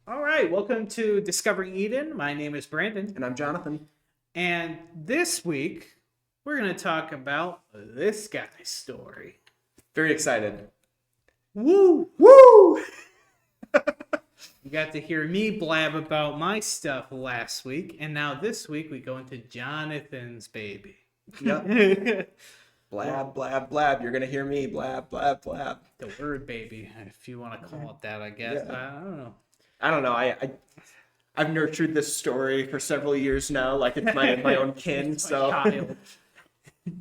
All right, welcome to Discovering Eden. My name is Brandon, And I'm Jonathan. and this week we're going to talk about this guy's story. Very excited. Woo! Woo! You got to hear me blab about my stuff last week, and now this week we go into Jonathan's baby. Yep. Blab, blab, blab. You're going to hear me blab, blab, blab. The word baby, if you want to call it that, I guess. Yeah. I don't know. I don't know. I've nurtured this story for several years now, like it's my own kin. It's my So child.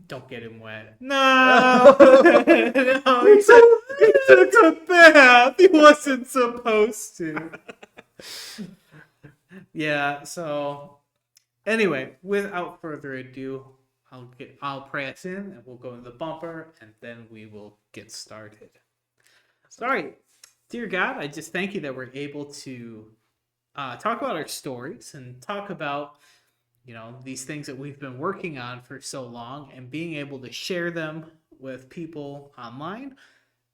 Don't get him wet. No, no, he took a bath. He wasn't supposed to. Yeah. So, anyway, without further ado, I'll pray us in, and we'll go to the bumper, and then we will get started. Sorry, dear God, I just thank you that we're able to talk about our stories and talk about these things that we've been working on for so long, and being able to share them with people online,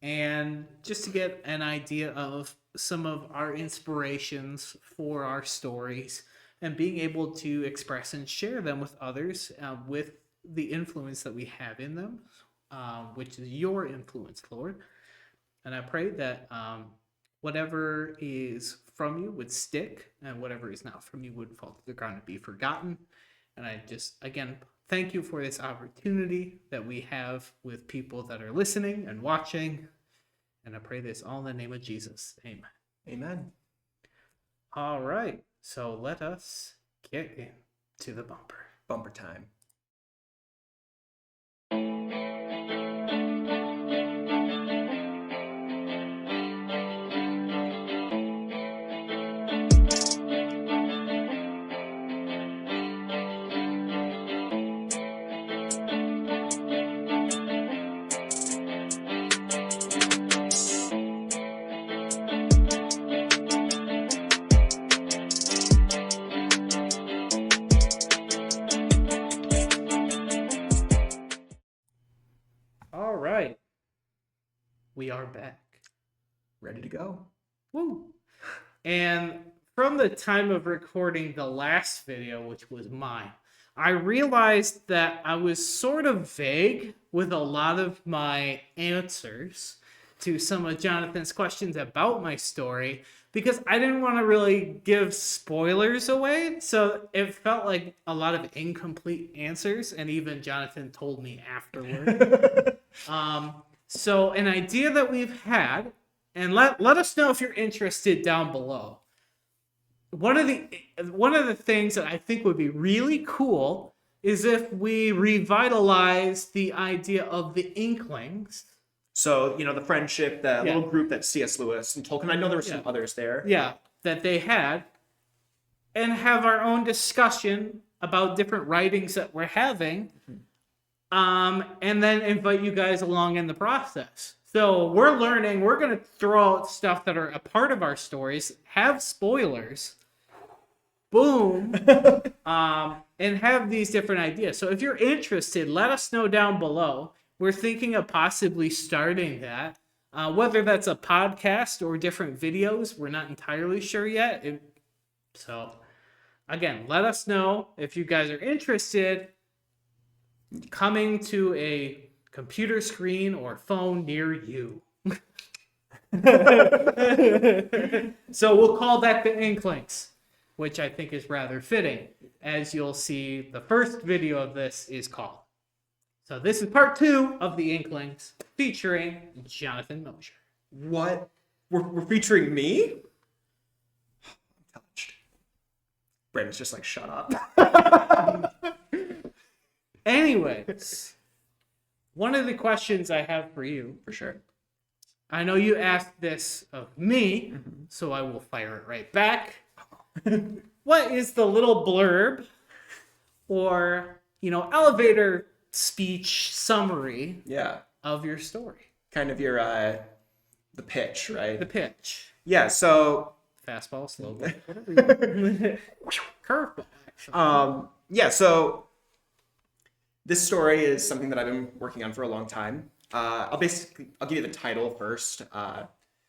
and just to get an idea of some of our inspirations for our stories, and being able to express and share them with others, with the influence that we have in them, which is your influence, Lord. And I pray that whatever is from you would stick, and whatever is not from you would fall to the ground and be forgotten. And I just, again, thank you for this opportunity that we have with people that are listening and watching. And I pray this all in the name of Jesus. Amen. Amen. All right. So let us get into the bumper. Bumper time. All right. We are back. Ready to go. Woo! And from the time of recording the last video, which was mine, I realized that I was sort of vague with a lot of my answers to some of Jonathan's questions about my story, because I didn't want to really give spoilers away. So it felt like a lot of incomplete answers, and even Jonathan told me afterward. So an idea that we've had, and let us know if you're interested down below. One of the things that I think would be really cool is if we revitalize the idea of the Inklings. So, the friendship, the Yeah. little group that C.S. Lewis and Tolkien, I know there were some others there. Yeah, that they had, and have our own discussion about different writings that we're having, and then invite you guys along in the process. So we're learning. We're going to throw out stuff that are a part of our stories, have spoilers, boom, and have these different ideas. So if you're interested, let us know down below. We're thinking of possibly starting that. Whether that's a podcast or different videos, we're not entirely sure yet. So, again, let us know if you guys are interested. Coming to a computer screen or phone near you. So we'll call that the Inklings, which I think is rather fitting, as you'll see the first video of this is called. So this is part 2 of the Inklings, featuring Jonathan Mosher. What? We're featuring me? I'm touched. Brandon's just like, shut up. Anyways, one of the questions I have for you, For sure. I know you asked this of me, so I will fire it right back. What is the little blurb or, elevator speech summary of your story? Kind of your, the pitch, right? The pitch. Yeah, so... Fastball, slow ball, whatever. Curveball. Yeah, so this story is something that I've been working on for a long time. I'll give you the title first.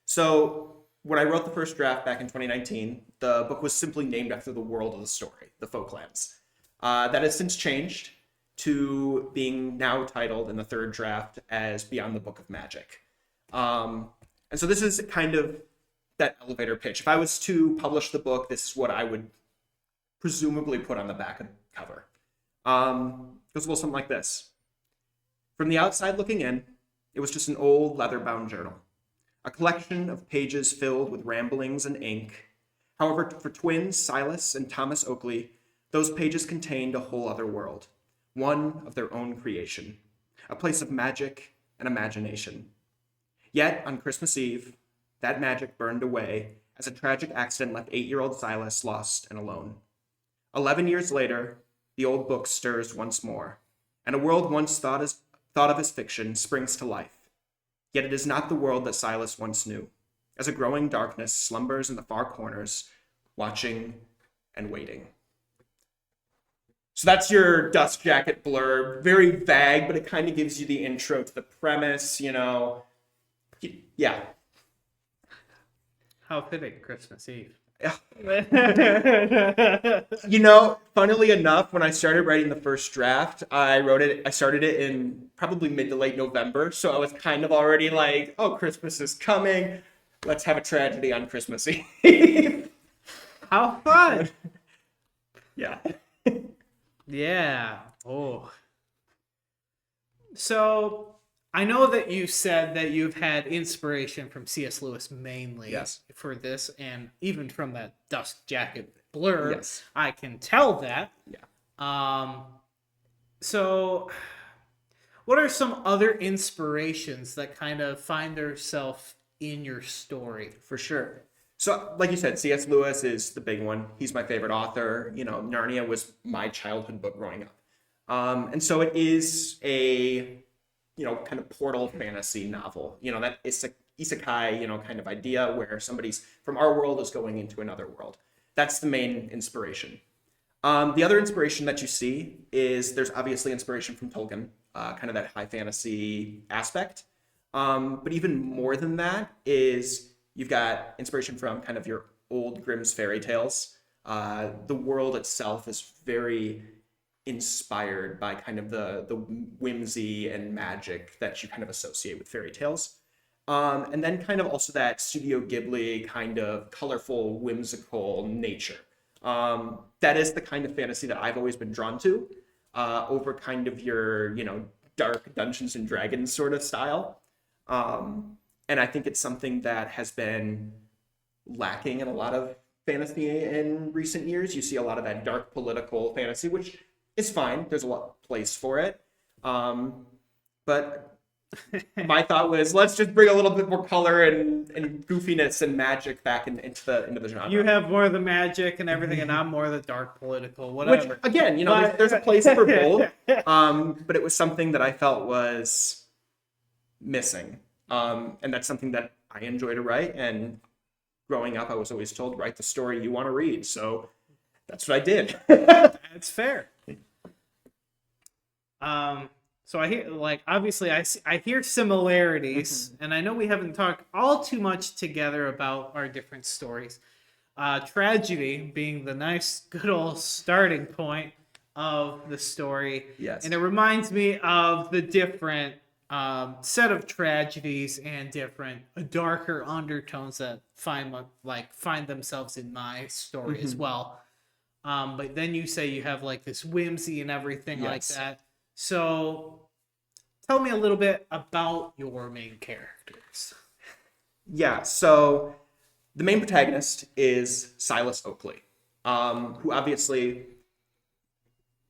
So when I wrote the first draft back in 2019, the book was simply named after the world of the story, the Folklands. That has since changed to being now titled in the third draft as Beyond the Book of Magic. And so this is kind of that elevator pitch. If I was to publish the book, this is what I would presumably put on the back of the cover. It goes a little something like this. From the outside looking in, it was just an old leather-bound journal, a collection of pages filled with ramblings and ink. However, for twins Silas and Thomas Oakley, those pages contained a whole other world, one of their own creation, a place of magic and imagination. Yet, on Christmas Eve, that magic burned away as a tragic accident left 8-year-old Silas lost and alone. 11 years later, the old book stirs once more, and a world once thought of as fiction springs to life. Yet it is not the world that Silas once knew, as a growing darkness slumbers in the far corners, watching and waiting. So that's your Dust Jacket blurb. Very vague, but it kind of gives you the intro to the premise, you know. Yeah. How fitting, Christmas Eve. You know, funnily enough, when I started writing the first draft, I started it in probably mid to late November. So I was kind of already like, oh, Christmas is coming. Let's have a tragedy on Christmas Eve. How fun! Yeah. Yeah. Oh. So I know that you said that you've had inspiration from C.S. Lewis mainly Yes. for this, and even from that Dust Jacket blurb. Yes. I can tell that. Yeah. So what are some other inspirations that kind of find themselves in your story? For sure. So, like you said, C.S. Lewis is the big one. He's my favorite author. You know, Narnia was my childhood book growing up. And so it is a, you know, kind of portal fantasy novel. You know, that isekai, you know, kind of idea where somebody's from our world is going into another world. That's the main inspiration. The other inspiration that you see is there's obviously inspiration from Tolkien, kind of that high fantasy aspect. But even more than that is you've got inspiration from kind of your old Grimm's fairy tales. The world itself is very inspired by kind of the whimsy and magic that you kind of associate with fairy tales. And then kind of also that Studio Ghibli kind of colorful, whimsical nature. That is the kind of fantasy that I've always been drawn to, over kind of your, you know, dark Dungeons and Dragons sort of style. And I think it's something that has been lacking in a lot of fantasy in recent years. You see a lot of that dark political fantasy, which is fine. There's a lot of place for it. But my thought was, let's just bring a little bit more color and goofiness and magic back into the genre. You have more of the magic and everything, and I'm more of the dark political, whatever. Which, again, you know, there's a place for both. But it was something that I felt was missing. And that's something that I enjoy to write. And growing up, I was always told, write the story you want to read. So that's what I did. That's fair. So I hear, like, obviously I hear similarities, and I know we haven't talked all too much together about our different stories. Tragedy being the nice, good old starting point of the story. Yes. And it reminds me of the different set of tragedies and different darker undertones that find themselves in my story as well. But then you say you have like this whimsy and everything like that. So tell me a little bit about your main characters. Yeah, so the main protagonist is Silas Oakley, who obviously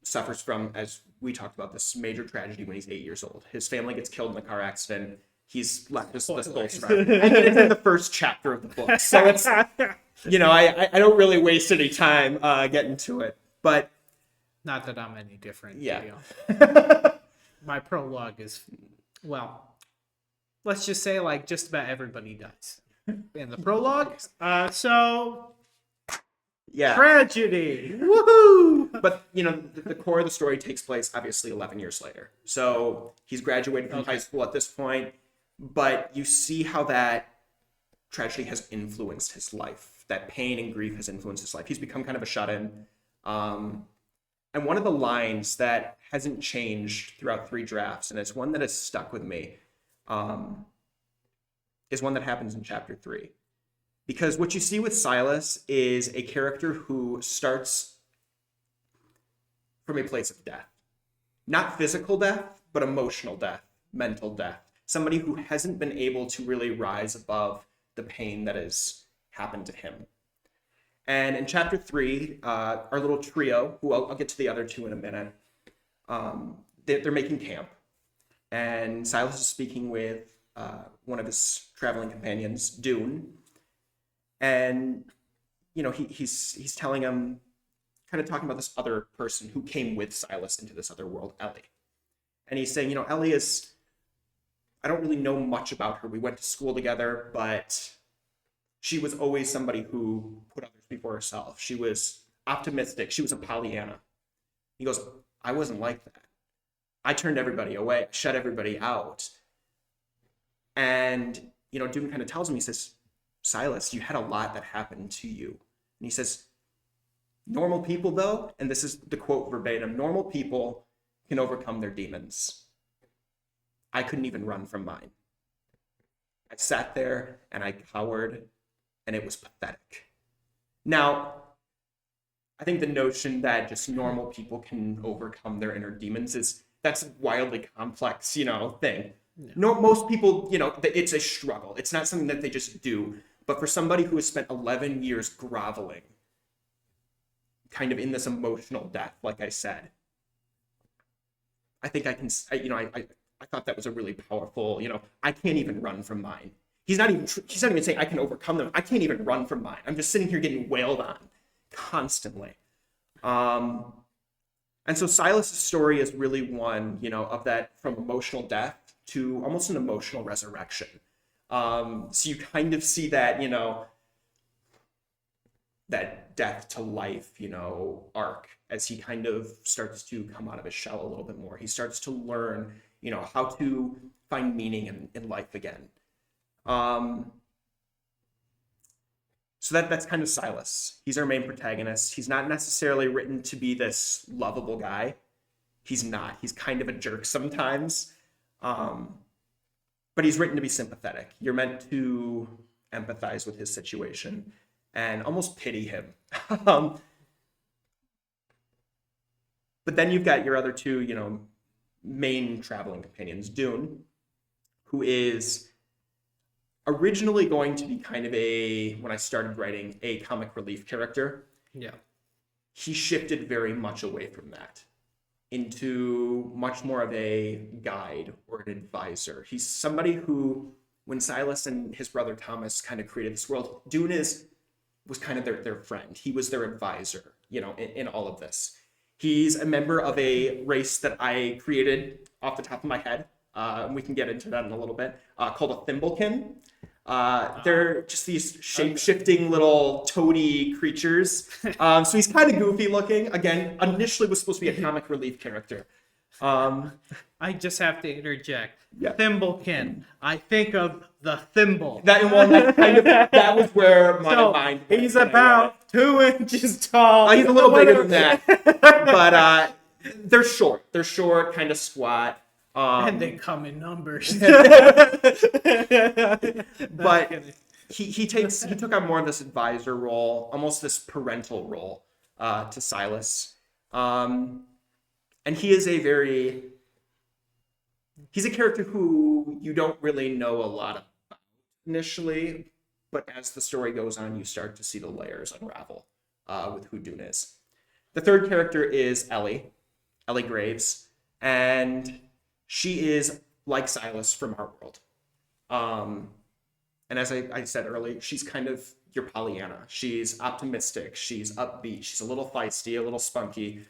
suffers from, as we talked about, this major tragedy when he's 8 years old. His family gets killed in a car accident. He's left as the sole survivor. And it's in the first chapter of the book. So it's, you know, I don't really waste any time getting to it. But not that I'm any different. Yeah. You know. My prologue is, well, let's just say like just about everybody dies in the prologue. So yeah, tragedy. Woohoo! But you know, the core of the story takes place obviously 11 years later. So he's graduated from high school at this point. But you see how that tragedy has influenced his life, that pain and grief has influenced his life. He's become kind of a shut-in. And one of the lines that hasn't changed throughout 3 drafts, and it's one that has stuck with me, is one that happens in chapter 3. Because what you see with Silas is a character who starts from a place of death. Not physical death, but emotional death, mental death. Somebody who hasn't been able to really rise above the pain that has happened to him. And in chapter 3, our little trio, who I'll get to the other 2 in a minute, they're making camp. And Silas is speaking with one of his traveling companions, Dune. And, he's telling him, kind of talking about this other person who came with Silas into this other world, Ellie. And he's saying, Ellie is, I don't really know much about her. We went to school together, but she was always somebody who put others before herself. She was optimistic. She was a Pollyanna. He goes, I wasn't like that. I turned everybody away. I shut everybody out. And, Dune kind of tells him, he says, Silas, you had a lot that happened to you. And he says, normal people, though, and this is the quote verbatim, normal people can overcome their demons. I couldn't even run from mine. I sat there and I cowered, and it was pathetic. Now, I think the notion that just normal people can overcome their inner demons that's a wildly complex, thing. Yeah. Most people, it's a struggle. It's not something that they just do. But for somebody who has spent 11 years groveling, kind of in this emotional death, like I said, I think I can, I thought that was a really powerful, I can't even run from mine. He's not even saying I can overcome them. I can't even run from mine. I'm just sitting here getting wailed on constantly. And so Silas's story is really one, of that from emotional death to almost an emotional resurrection. So you kind of see that, that death to life, arc as he kind of starts to come out of his shell a little bit more. He starts to learn, how to find meaning in life again. So that's kind of Silas. He's our main protagonist. He's not necessarily written to be this lovable guy. He's not. He's kind of a jerk sometimes. But he's written to be sympathetic. You're meant to empathize with his situation and almost pity him. But then you've got your other 2, main traveling companions. Dune, who is originally going to be kind of when I started writing, a comic relief character. Yeah. He shifted very much away from that into much more of a guide or an advisor. He's somebody who, when Silas and his brother Thomas kind of created this world, Dune was kind of their friend. He was their advisor, in all of this. He's a member of a race that I created off the top of my head. And we can get into that in a little bit, called a Thimblekin. They're just these shape-shifting little toady creatures. So he's kind of goofy looking. Again, initially was supposed to be a comic relief character. I just have to interject. Yeah. Thimblekin. I think of the thimble. That was where my mind went. He's about 2 inches tall. He's a little bigger than that. But they're short. They're short, kind of squat. And they come in numbers. But he took on more of this advisor role, almost this parental role to Silas. And he is he's a character who you don't really know a lot about initially, but as the story goes on, you start to see the layers unravel with who Dune is. The third character is Ellie Graves, and she is like Silas from our world. And as I said earlier, she's kind of your Pollyanna. She's optimistic. She's upbeat. She's a little feisty, a little spunky.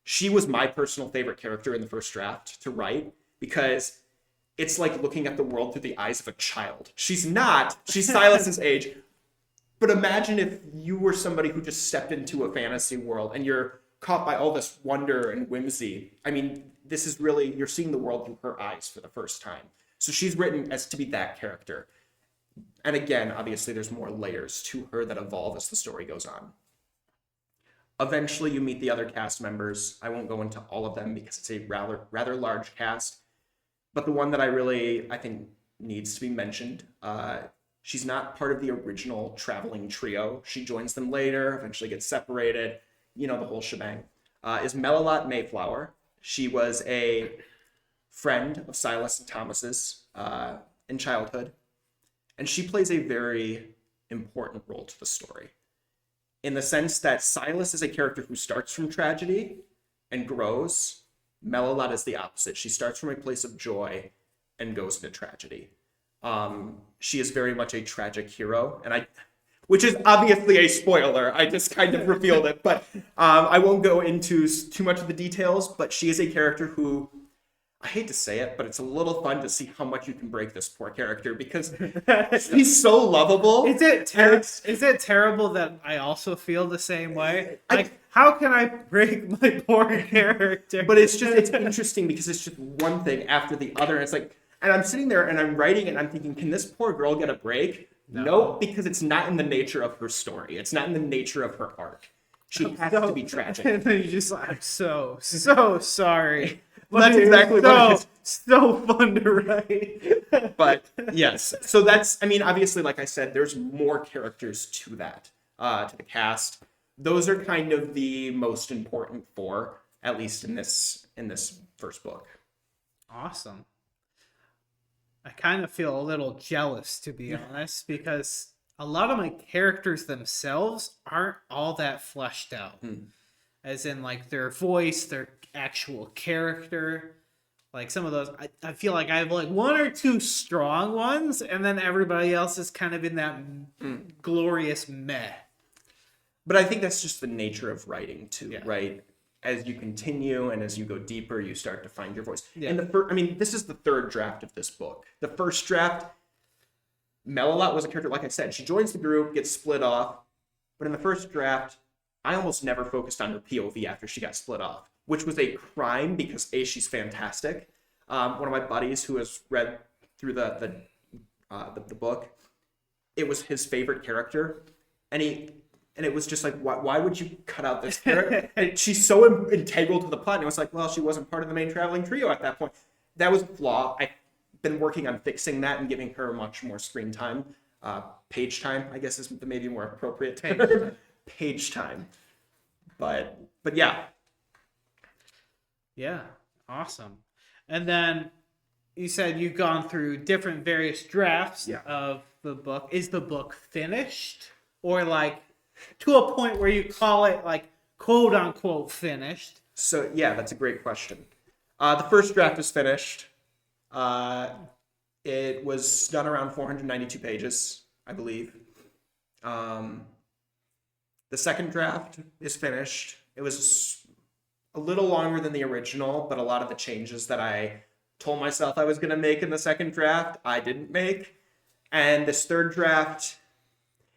She was my personal favorite character in the first draft to write because it's like looking at the world through the eyes of a child. She's Silas's age. But imagine if you were somebody who just stepped into a fantasy world and you're caught by all this wonder and whimsy. I mean, this is really, you're seeing the world through her eyes for the first time. So she's written as to be that character. And again, obviously, there's more layers to her that evolve as the story goes on. Eventually, you meet the other cast members. I won't go into all of them because it's a rather large cast. But the one that I think needs to be mentioned, she's not part of the original traveling trio. She joins them later, eventually gets separated, the whole shebang, is Melilot Mayflower. She was a friend of Silas and Thomas's in childhood, and she plays a very important role to the story in the sense that Silas is a character who starts from tragedy and grows. Melilot is the opposite. She starts from a place of joy and goes into tragedy. She is very much a tragic hero, which is obviously a spoiler. I just kind of revealed it, but I won't go into too much of the details. But she is a character who, I hate to say it, but it's a little fun to see how much you can break this poor character because he's so lovable. Is it terrible that I also feel the same way? Like, how can I break my poor character? But it's interesting because it's just one thing after the other. And it's like, and I'm sitting there and I'm writing and I'm thinking, can this poor girl get a break? No, because it's not in the nature of her story. It's not in the nature of her arc. She has to be tragic. And then you just, I'm so sorry. That's exactly what it is. So fun to write. But yes, so that's, obviously, like I said, there's more characters to that, to the cast. Those are kind of the most important four, at least in this first book. Awesome. I kind of feel a little jealous, to be honest, because a lot of my characters themselves aren't all that fleshed out. As in, like, their voice, their actual character. Like, some of those, I feel like I have, like, one or two strong ones, and then everybody else is kind of in that glorious meh. But I think that's just the nature of writing, too, right? As you continue and as you go deeper, you start to find your voice. Yeah. And this is the third draft of this book. The first draft, Melilot was a character, like I said, she joins the group, gets split off. But in the first draft, I almost never focused on her POV after she got split off, which was a crime because A, she's fantastic. One of my buddies who has read through the book, it was his favorite character. And it was just like, why would you cut out this character? And she's so integral to the plot. And it was like, well, she wasn't part of the main traveling trio at that point. That was a flaw. I've been working on fixing that and giving her much more screen time. Page time, I guess, is the maybe more appropriate term. Page time. But yeah. Yeah, awesome. And then you said you've gone through different various drafts of the book. Is the book finished? Or like to a point where you call it like quote unquote finished? So yeah, that's a great question. The first draft is finished. It was done around 492 pages, I believe. The second draft is finished. It was a little longer than the original, but a lot of the changes that I told myself I was going to make in the second draft, I didn't make. And this third draft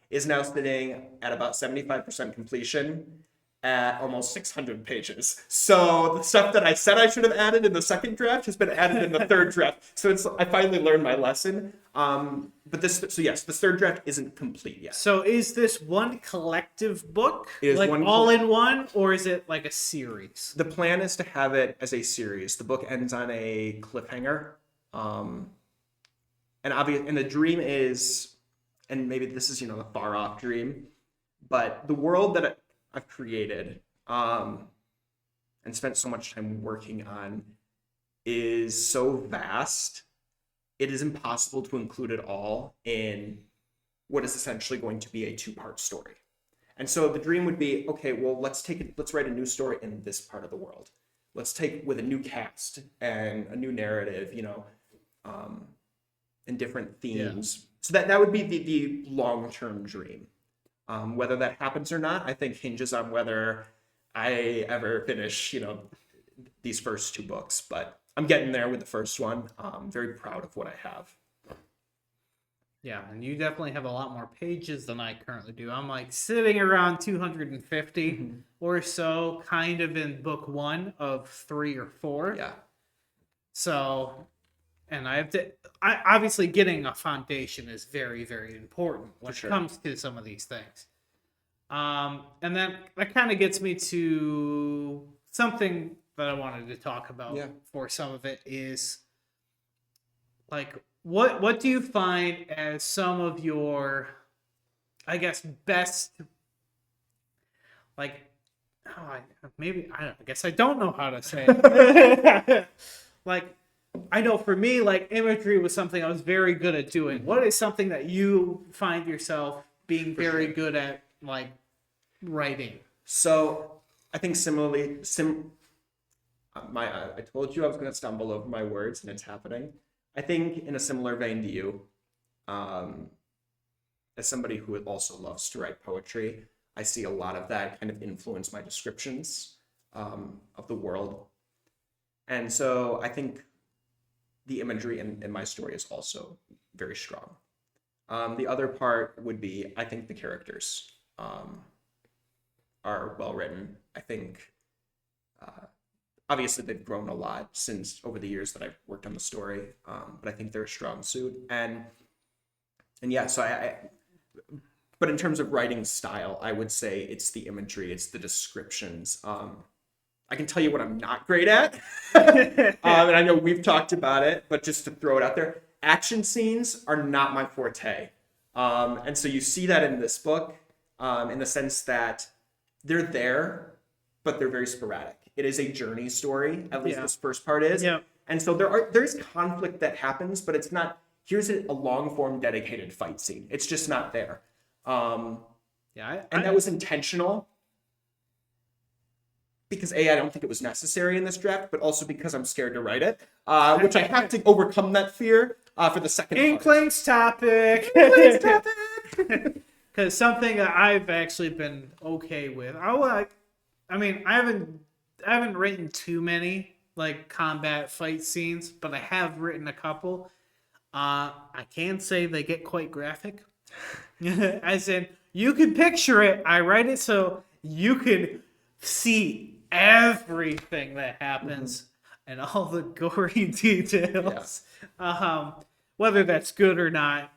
is now sitting at about 75% completion at almost 600 pages. So the stuff that I said I should have added in the second draft has been added in the third draft. So I finally learned my lesson. But this third draft isn't complete yet. So is this one collective book? It is like one all in one, or is it like a series? The plan is to have it as a series. The book ends on a cliffhanger. And the dream is, and maybe this is, a far off dream, but the world that I've created and spent so much time working on is so vast, it is impossible to include it all in what is essentially going to be a two-part story. And so the dream would be, okay, well, let's write a new story in this part of the world. Let's take with a new cast and a new narrative, and different themes. Yeah. So that would be the long-term dream. Whether that happens or not, I think hinges on whether I ever finish, these first two books. But I'm getting there with the first one. I'm very proud of what I have. Yeah, and you definitely have a lot more pages than I currently do. I'm like sitting around 250 or so, kind of in book one of 3 or 4. Yeah. So and obviously getting a foundation is very, very important when it comes to some of these things. And that kind of gets me to something that I wanted to talk about for some of it is like what do you find as some of your, I guess, best, like, maybe I don't, I guess I don't know how to say it. Like, I know for me, like, imagery was something I was very good at doing. What is something that you find yourself being very good at, like, writing? So I think similarly, I told you I was going to stumble over my words, and it's happening. I think in a similar vein to you, as somebody who also loves to write poetry, I see a lot of that kind of influence my descriptions of the world. And so I think the imagery in my story is also very strong. The other part would be, I think the characters are well written. I think, obviously, they've grown a lot since over the years that I've worked on the story, but I think they're a strong suit. And yeah, so but in terms of writing style, I would say it's the imagery, it's the descriptions. I can tell you what I'm not great at. And I know we've talked about it, but just to throw it out there, action scenes are not my forte. And so you see that in this book, in the sense that they're there, but they're very sporadic. It is a journey story, at least this first part is. Yeah. And so there's conflict that happens, but it's not, here's a long form dedicated fight scene. It's just not there. And that was intentional. Because I don't think it was necessary in this draft, but also because I'm scared to write it, which I have to overcome that fear for the second Inklings topic. Inklings topic. Because something that I've actually been okay with. I haven't written too many like combat fight scenes, but I have written a couple. I can say they get quite graphic. As in, you can picture it. I write it so you can see everything that happens and all the gory details. Whether that's good or not,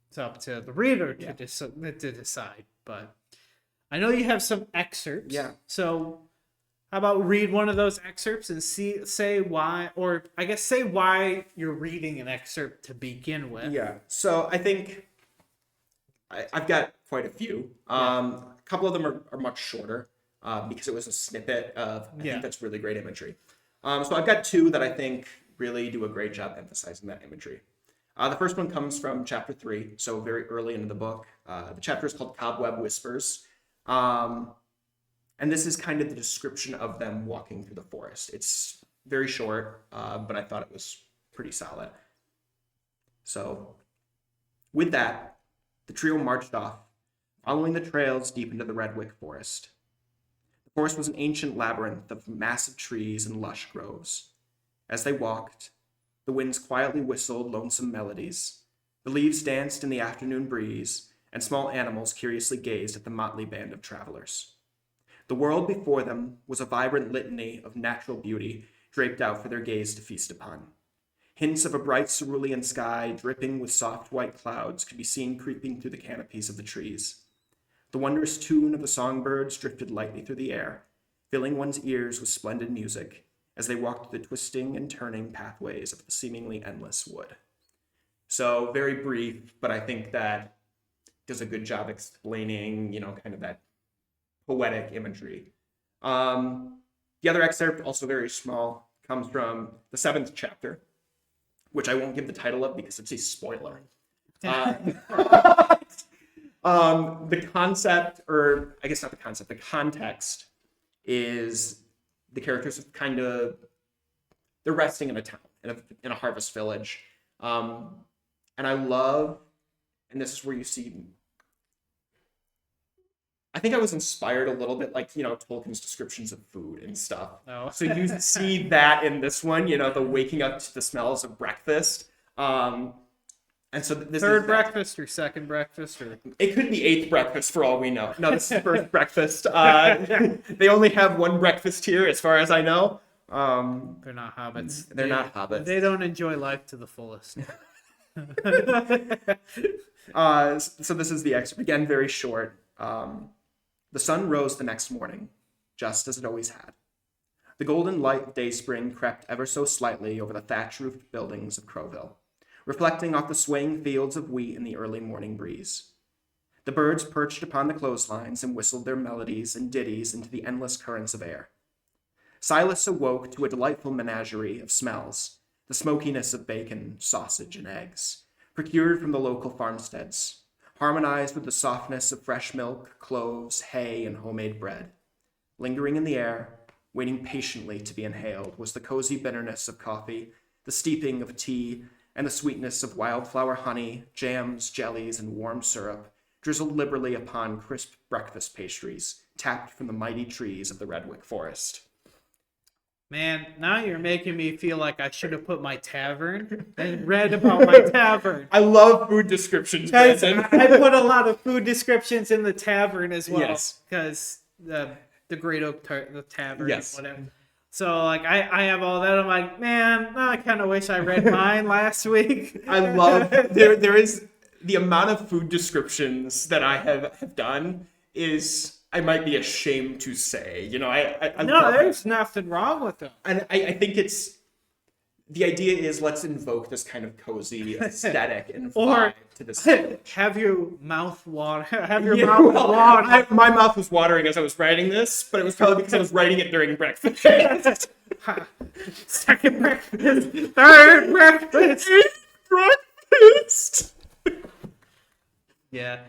it's up to the reader to decide. But I know you have some excerpts. Yeah. So how about read one of those excerpts and say why you're reading an excerpt to begin with. Yeah. So I think I've got quite a few. A couple of them are much shorter. Because it was a snippet of, I think that's really great imagery. So I've got two that I think really do a great job emphasizing that imagery. The first one comes from chapter 3, so very early into the book. The chapter is called Cobweb Whispers. And this is kind of the description of them walking through the forest. It's very short, but I thought it was pretty solid. So with that, the trio marched off, following the trails deep into the redwood forest. The forest was an ancient labyrinth of massive trees and lush groves. As they walked, the winds quietly whistled lonesome melodies. The leaves danced in the afternoon breeze, and small animals curiously gazed at the motley band of travelers. The world before them was a vibrant litany of natural beauty draped out for their gaze to feast upon. Hints of a bright cerulean sky dripping with soft white clouds could be seen creeping through the canopies of the trees. The wondrous tune of the songbirds drifted lightly through the air, filling one's ears with splendid music as they walked through the twisting and turning pathways of the seemingly endless wood. So very brief, but I think that does a good job explaining, kind of that poetic imagery. The other excerpt, also very small, comes from the 7th chapter, which I won't give the title of because it's a spoiler. The concept, or I guess not the concept, the context is the characters they're resting in a town, in a harvest village. And I love, and this is where you see, I think I was inspired a little bit, like, Tolkien's descriptions of food and stuff. Oh. So you see that in this one, the waking up to the smells of breakfast. And so this third breakfast or second breakfast, or it could be 8th breakfast for all we know. No, this is first breakfast. They only have one breakfast here, as far as I know. They're not hobbits. They're not hobbits. They don't enjoy life to the fullest. So this is the excerpt. Again, very short. The sun rose the next morning, just as it always had. The golden light of dayspring crept ever so slightly over the thatch-roofed buildings of Crowville, reflecting off the swaying fields of wheat in the early morning breeze. The birds perched upon the clotheslines and whistled their melodies and ditties into the endless currents of air. Silas awoke to a delightful menagerie of smells, the smokiness of bacon, sausage, and eggs, procured from the local farmsteads, harmonized with the softness of fresh milk, cloves, hay, and homemade bread. Lingering in the air, waiting patiently to be inhaled, was the cozy bitterness of coffee, the steeping of tea, and the sweetness of wildflower honey, jams, jellies, and warm syrup, drizzled liberally upon crisp breakfast pastries, tapped from the mighty trees of the Redwick Forest. Man, now you're making me feel like I should have put my tavern and read about my tavern. I love food descriptions, Brandon. I put a lot of food descriptions in the tavern as well. Yes. Because the Great Oak the Tavern, Yes. whatever. So, like, I have all that. I'm like, man, I kind of wish I read mine last week. I love, there is, the amount of food descriptions that I have done is, I might be ashamed to say, you know, I No, love there's nothing wrong with them. And I think it's, the idea is let's invoke this kind of cozy aesthetic and vibe to this village. Have your mouth water. Have your Yeah, mouth well, water. my mouth was watering as I was writing this, but it was probably because I was writing it during breakfast. Second breakfast. Third breakfast. Breakfast! Yeah.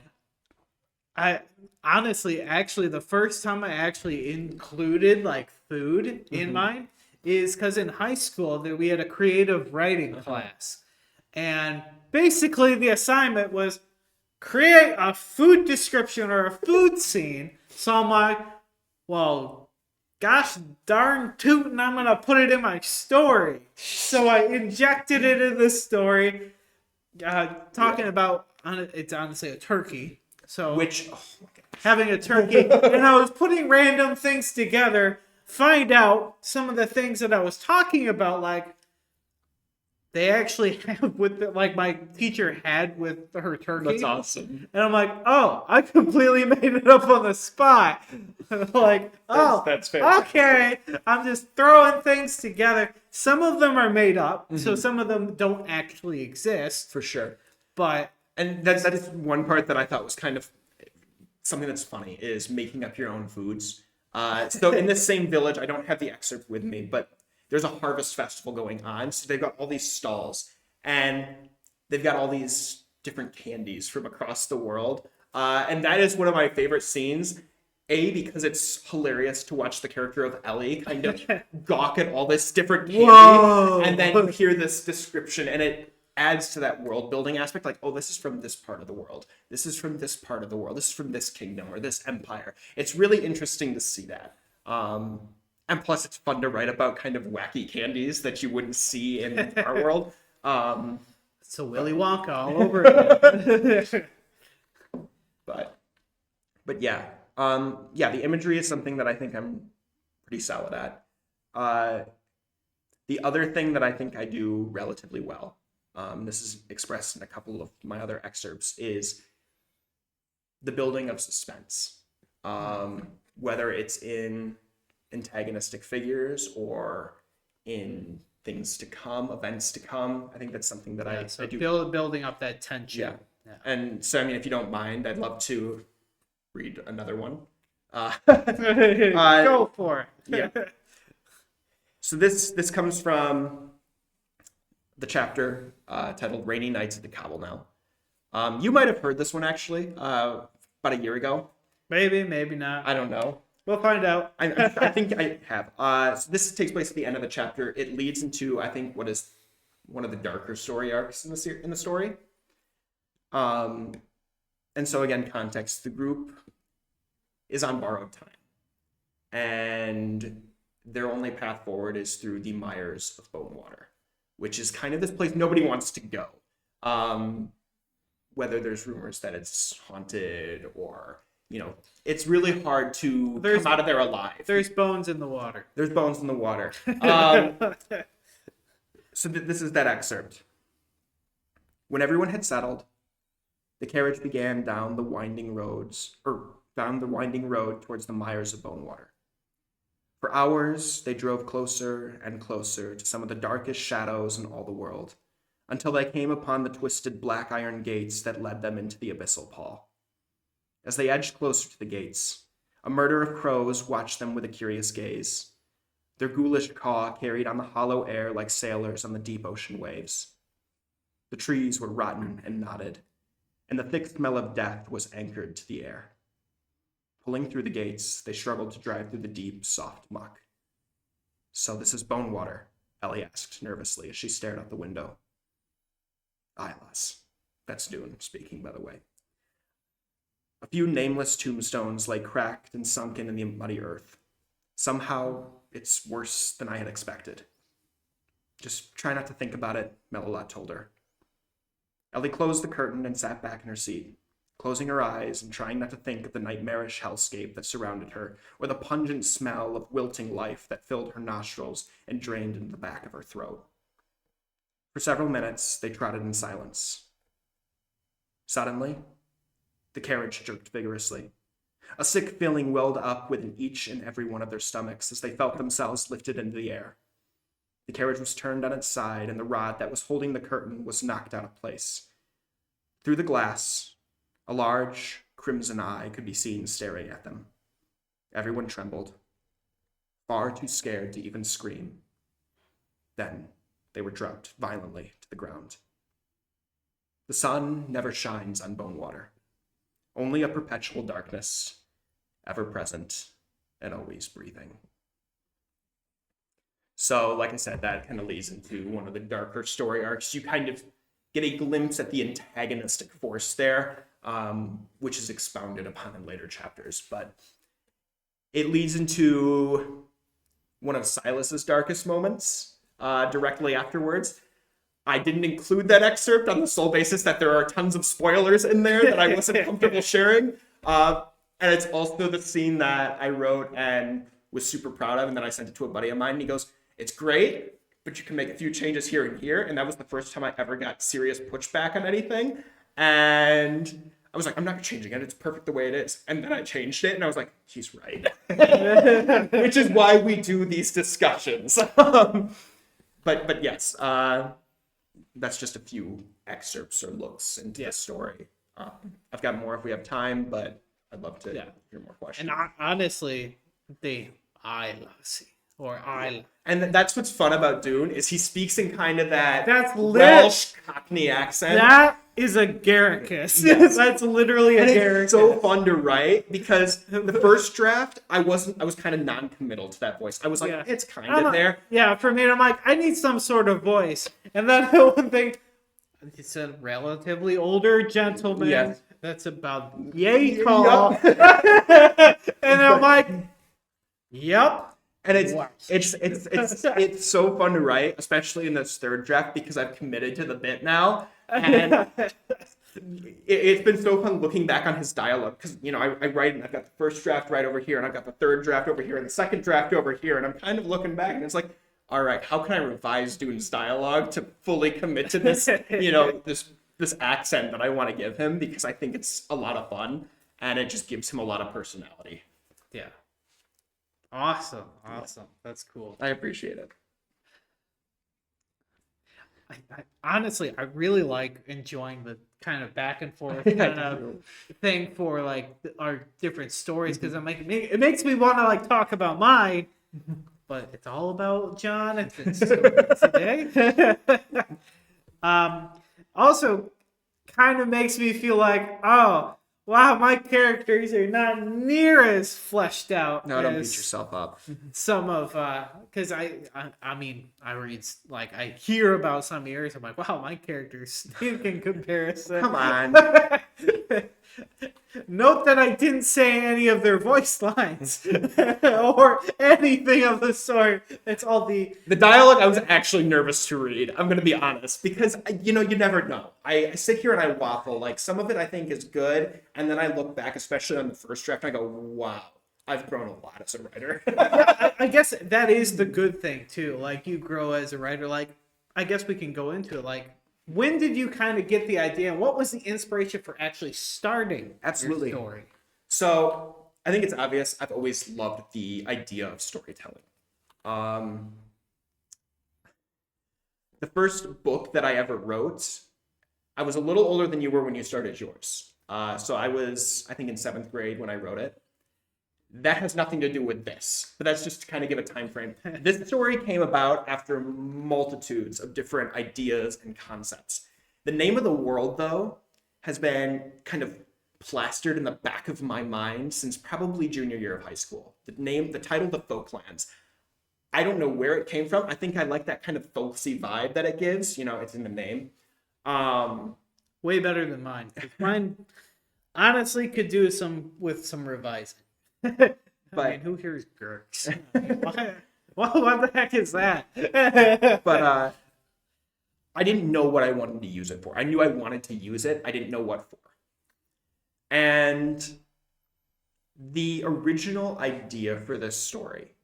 I honestly, actually, the first time I actually included like food in mine is because in high school that we had a creative writing class, and basically the assignment was create a food description or a food scene. So I'm like, well, gosh darn tootin', I'm gonna put it in my story. So I injected it in the story, talking about it's honestly a turkey. So Which, having a turkey, and I was putting random things together, find out some of the things that I was talking about, like they actually have with the, like my teacher had with her turkey. that's awesome. And I'm like, oh, I completely made it up on the spot. Like, oh, That's fair. okay. I'm just throwing things together. Some of them are made up, so some of them don't actually exist. For sure. But And that is one part that I thought was kind of something that's funny, is making up your own foods. So in this same village, I don't have the excerpt with me, but there's a harvest festival going on. So they've got all these stalls, and they've got all these different candies from across the world. And that is one of my favorite scenes. A, because it's hilarious to watch the character of Ellie kind of gawk at all this different candy. Whoa. And then you hear this description, and it adds to that world building aspect. Like, oh, this is from this part of the world. This is from this part of the world. This is from this kingdom or this empire. It's really interesting to see that. And plus, it's fun to write about kind of wacky candies that you wouldn't see in our world. so Willy Wonka all over again. But yeah. The imagery is something that I think I'm pretty solid at. The other thing that I think I do relatively well, this is expressed in a couple of my other excerpts, is the building of suspense. Whether it's in antagonistic figures or in things to come, events to come. I think that's something that I do. Building up that tension. Yeah. And so, I mean, if you don't mind, I'd love to read another one. Go for it. Yeah. So this comes from the chapter titled "Rainy Nights at the Cobble Now." You might have heard this one actually about a year ago. Maybe, maybe not. I don't know. We'll find out. I think I have. So this takes place at the end of the chapter. It leads into, I think, what is one of the darker story arcs in the story. And so again, context: the group is on borrowed time, and their only path forward is through the mires of Bonewater, which is kind of this place nobody wants to go. Whether there's rumors that it's haunted or it's really hard to come out of there alive. There's bones in the water. There's bones in the water. So this is that excerpt. When everyone had settled, the carriage began down the winding road towards the mires of Bonewater. For hours, they drove closer and closer to some of the darkest shadows in all the world, until they came upon the twisted black iron gates that led them into the abyssal pall. As they edged closer to the gates, a murder of crows watched them with a curious gaze. Their ghoulish caw carried on the hollow air like sailors on the deep ocean waves. The trees were rotten and knotted, and the thick smell of death was anchored to the air. Pulling through the gates, they struggled to drive through the deep, soft muck. So this is Bonewater, Ellie asked nervously as she stared out the window. Aye, lass. That's Dune speaking, by the way. A few nameless tombstones lay cracked and sunken in the muddy earth. Somehow, it's worse than I had expected. Just try not to think about it, Melilot told her. Ellie closed the curtain and sat back in her seat, closing her eyes and trying not to think of the nightmarish hellscape that surrounded her, or the pungent smell of wilting life that filled her nostrils and drained into the back of her throat. For several minutes, they trotted in silence. Suddenly, the carriage jerked vigorously. A sick feeling welled up within each and every one of their stomachs as they felt themselves lifted into the air. The carriage was turned on its side, and the rod that was holding the curtain was knocked out of place. Through the glass, a large, crimson eye could be seen staring at them. Everyone trembled, far too scared to even scream. Then they were dropped violently to the ground. The sun never shines on Bonewater. Only a perpetual darkness, ever present and always breathing. So, like I said, that kind of leads into one of the darker story arcs. You kind of get a glimpse at the antagonistic force there, which is expounded upon in later chapters. But it leads into one of Silas's darkest moments directly afterwards. I didn't include that excerpt on the sole basis that there are tons of spoilers in there that I wasn't comfortable sharing. And it's also the scene that I wrote and was super proud of, and then I sent it to a buddy of mine, and he goes, "It's great, but you can make a few changes here and here." And that was the first time I ever got serious pushback on anything. And I was like, I'm not changing it. It's perfect the way it is. And then I changed it, and I was like, he's right. Which is why we do these discussions. But yes, that's just a few excerpts or looks into the story. I've got more if we have time, but I'd love to hear more questions. And honestly, and that's what's fun about Dune is he speaks in kind of that Welsh Cockney accent. That is a Garricus. Yes. That's literally a Garricus. It's so fun to write because the first draft I was kind of non-committal to that voice. I was like, it's kind of there. Yeah, for me, I'm like, I need some sort of voice. And then one thing, it's a relatively older gentleman. Yes. That's about yay tall. Yep. And I'm like, yep. And it's so fun to write, especially in this third draft, because I've committed to the bit now. And it's been so fun looking back on his dialogue, because, I write, and I've got the first draft right over here, and I've got the third draft over here, and the second draft over here, and I'm kind of looking back, and it's like, all right, how can I revise Dune's dialogue to fully commit to this, this accent that I want to give him, because I think it's a lot of fun, and it just gives him a lot of personality. Yeah. Awesome. That's cool. I appreciate it. I honestly, I really like enjoying the kind of back and forth kind of thing for like our different stories, because I'm like, it makes me want to like talk about mine, but it's all about Jonathan today. Also, kind of makes me feel like, oh, wow, my characters are not near as fleshed out. No, don't beat yourself up. Some of, because I mean, I read, like, I hear about some years. I'm like, wow, my characters stink in comparison. Come on. Note that I didn't say any of their voice lines or anything of the sort. It's all the The dialogue I was actually nervous to read. I'm gonna be honest because you know you never know. I sit here and I waffle. Like some of it I think is good, and then I look back, especially on the first draft, and I go, "Wow, I've grown a lot as a writer." I guess that is the good thing too. Like you grow as a writer. Like I guess we can go into it. Like when did you kind of get the idea, and what was the inspiration for actually starting Absolutely. your story? So I think it's obvious. I've always loved the idea of storytelling. Um, the first book that I ever wrote, I was a little older than you were when you started yours. So I was, I think, in seventh grade when I wrote it. That has nothing to do with this, but that's just to kind of give a time frame. This story came about after multitudes of different ideas and concepts. The name of the world, though, has been kind of plastered in the back of my mind since probably junior year of high school. The title, The Folklands. I don't know where it came from. I think I like that kind of folksy vibe that it gives. You know, it's in the name. Um, Way better than mine. 'Cause mine honestly could do with some revising. I but mean, who hears Gurks? What the heck is that? but I didn't know what I wanted to use it for. I knew I wanted to use it. I didn't know what for. And the original idea for this story,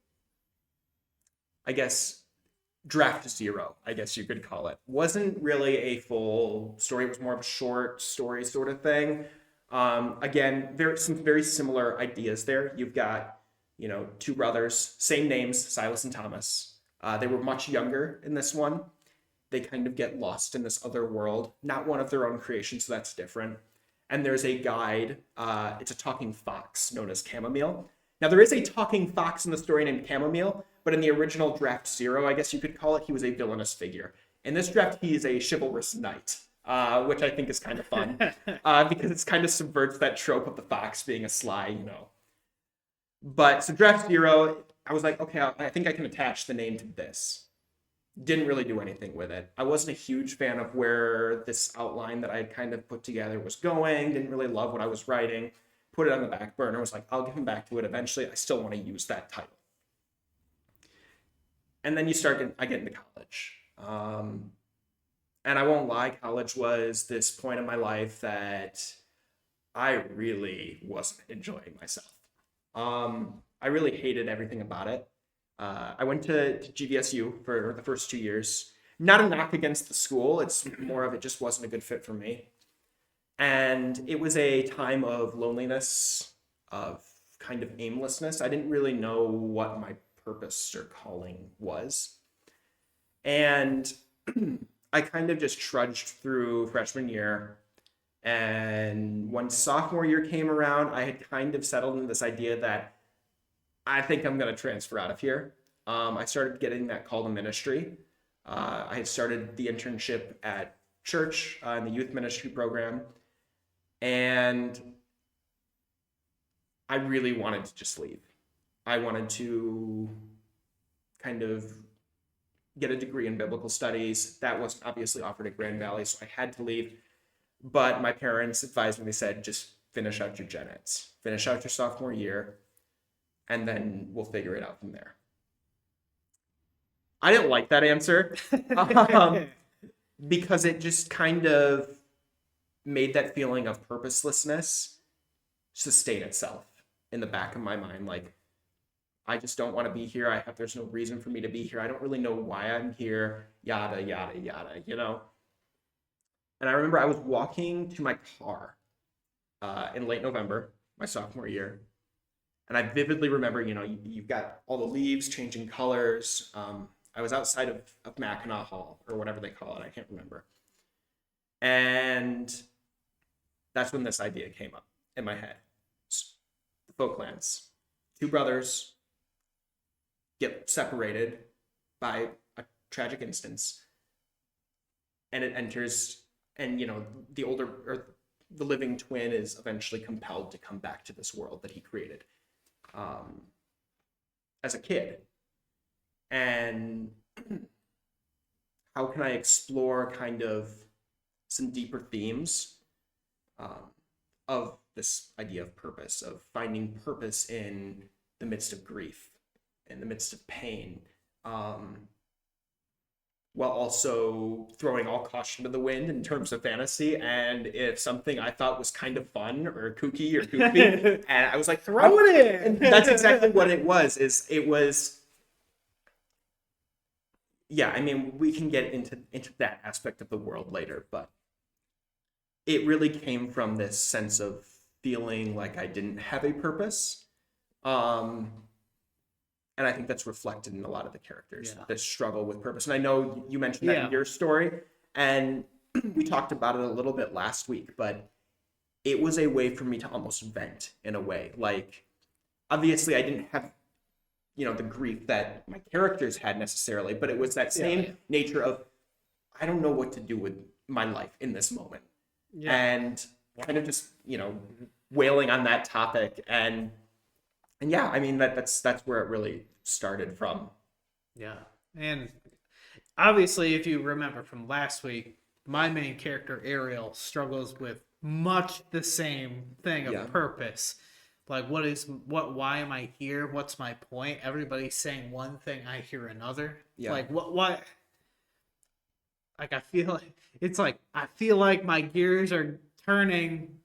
I guess draft zero, I guess you could call it, wasn't really a full story. It was more of a short story sort of thing. Again, some very similar ideas there. You've got, you know, two brothers, same names, Silas and Thomas. They were much younger in this one. They kind of get lost in this other world, not one of their own creation, so that's different. And there's a guide. It's a talking fox known as Chamomile. Now, there is a talking fox in the story named Chamomile, but in the original draft zero, I guess you could call it, he was a villainous figure. In this draft, he is a chivalrous knight, which I think is kind of fun because it kind of subverts that trope of the fox being a sly, you know. But so draft zero, I was like, okay, I think I can attach the name to this. Didn't really do anything with it. I wasn't a huge fan of where this outline that I had kind of put together was going. Didn't really love what I was writing. Put it on the back burner. Was like, I'll get back to it eventually. I still want to use that title. And then I get into college. And I won't lie, college was this point in my life that I really wasn't enjoying myself. I really hated everything about it. I went to GVSU for the first 2 years. Not a knock against the school. It's more of it just wasn't a good fit for me. And it was a time of loneliness, of kind of aimlessness. I didn't really know what my purpose or calling was. And I kind of just trudged through freshman year. And when sophomore year came around, I had kind of settled into this idea that I think I'm going to transfer out of here. I started getting that call to ministry. I had started the internship at church in the youth ministry program. And I really wanted to just leave. I wanted to kind of get a degree in biblical studies. That wasn't obviously offered at Grand Valley, so I had to leave. But my parents advised me, they said, just finish out your gen eds, finish out your sophomore year, and then we'll figure it out from there. I didn't like that answer because it just kind of made that feeling of purposelessness sustain itself in the back of my mind. Like, I just don't want to be here. There's no reason for me to be here. I don't really know why I'm here. Yada, yada, yada, you know? And I remember I was walking to my car in late November, my sophomore year. And I vividly remember, you know, you've got all the leaves changing colors. I was outside of Mackinac Hall, or whatever they call it. I can't remember. And that's when this idea came up in my head. The Folklands. Two brothers get separated by a tragic instance. And it enters, and, you know, the living twin is eventually compelled to come back to this world that he created as a kid. And how can I explore kind of some deeper themes of this idea of purpose, of finding purpose in the midst of grief, in the midst of pain, while also throwing all caution to the wind in terms of fantasy. And if something I thought was kind of fun or kooky or goofy, and I was like, Throw it in. and that's exactly what it was. Yeah, I mean, we can get into that aspect of the world later, but it really came from this sense of feeling like I didn't have a purpose. And I think that's reflected in a lot of the characters that struggle with purpose. And I know you mentioned that in your story, and we talked about it a little bit last week, but it was a way for me to almost vent in a way. Like, obviously I didn't have, the grief that my characters had necessarily, but it was that same nature of, I don't know what to do with my life in this moment. Yeah. And kind of just, wailing on that topic. And yeah, I mean, that's where it really started from. Yeah. And obviously, if you remember from last week, my main character, Ariel, struggles with much the same thing of purpose. Like, why am I here? What's my point? Everybody's saying one thing, I hear another. Yeah. Like, what? Like, I feel like my gears are turning,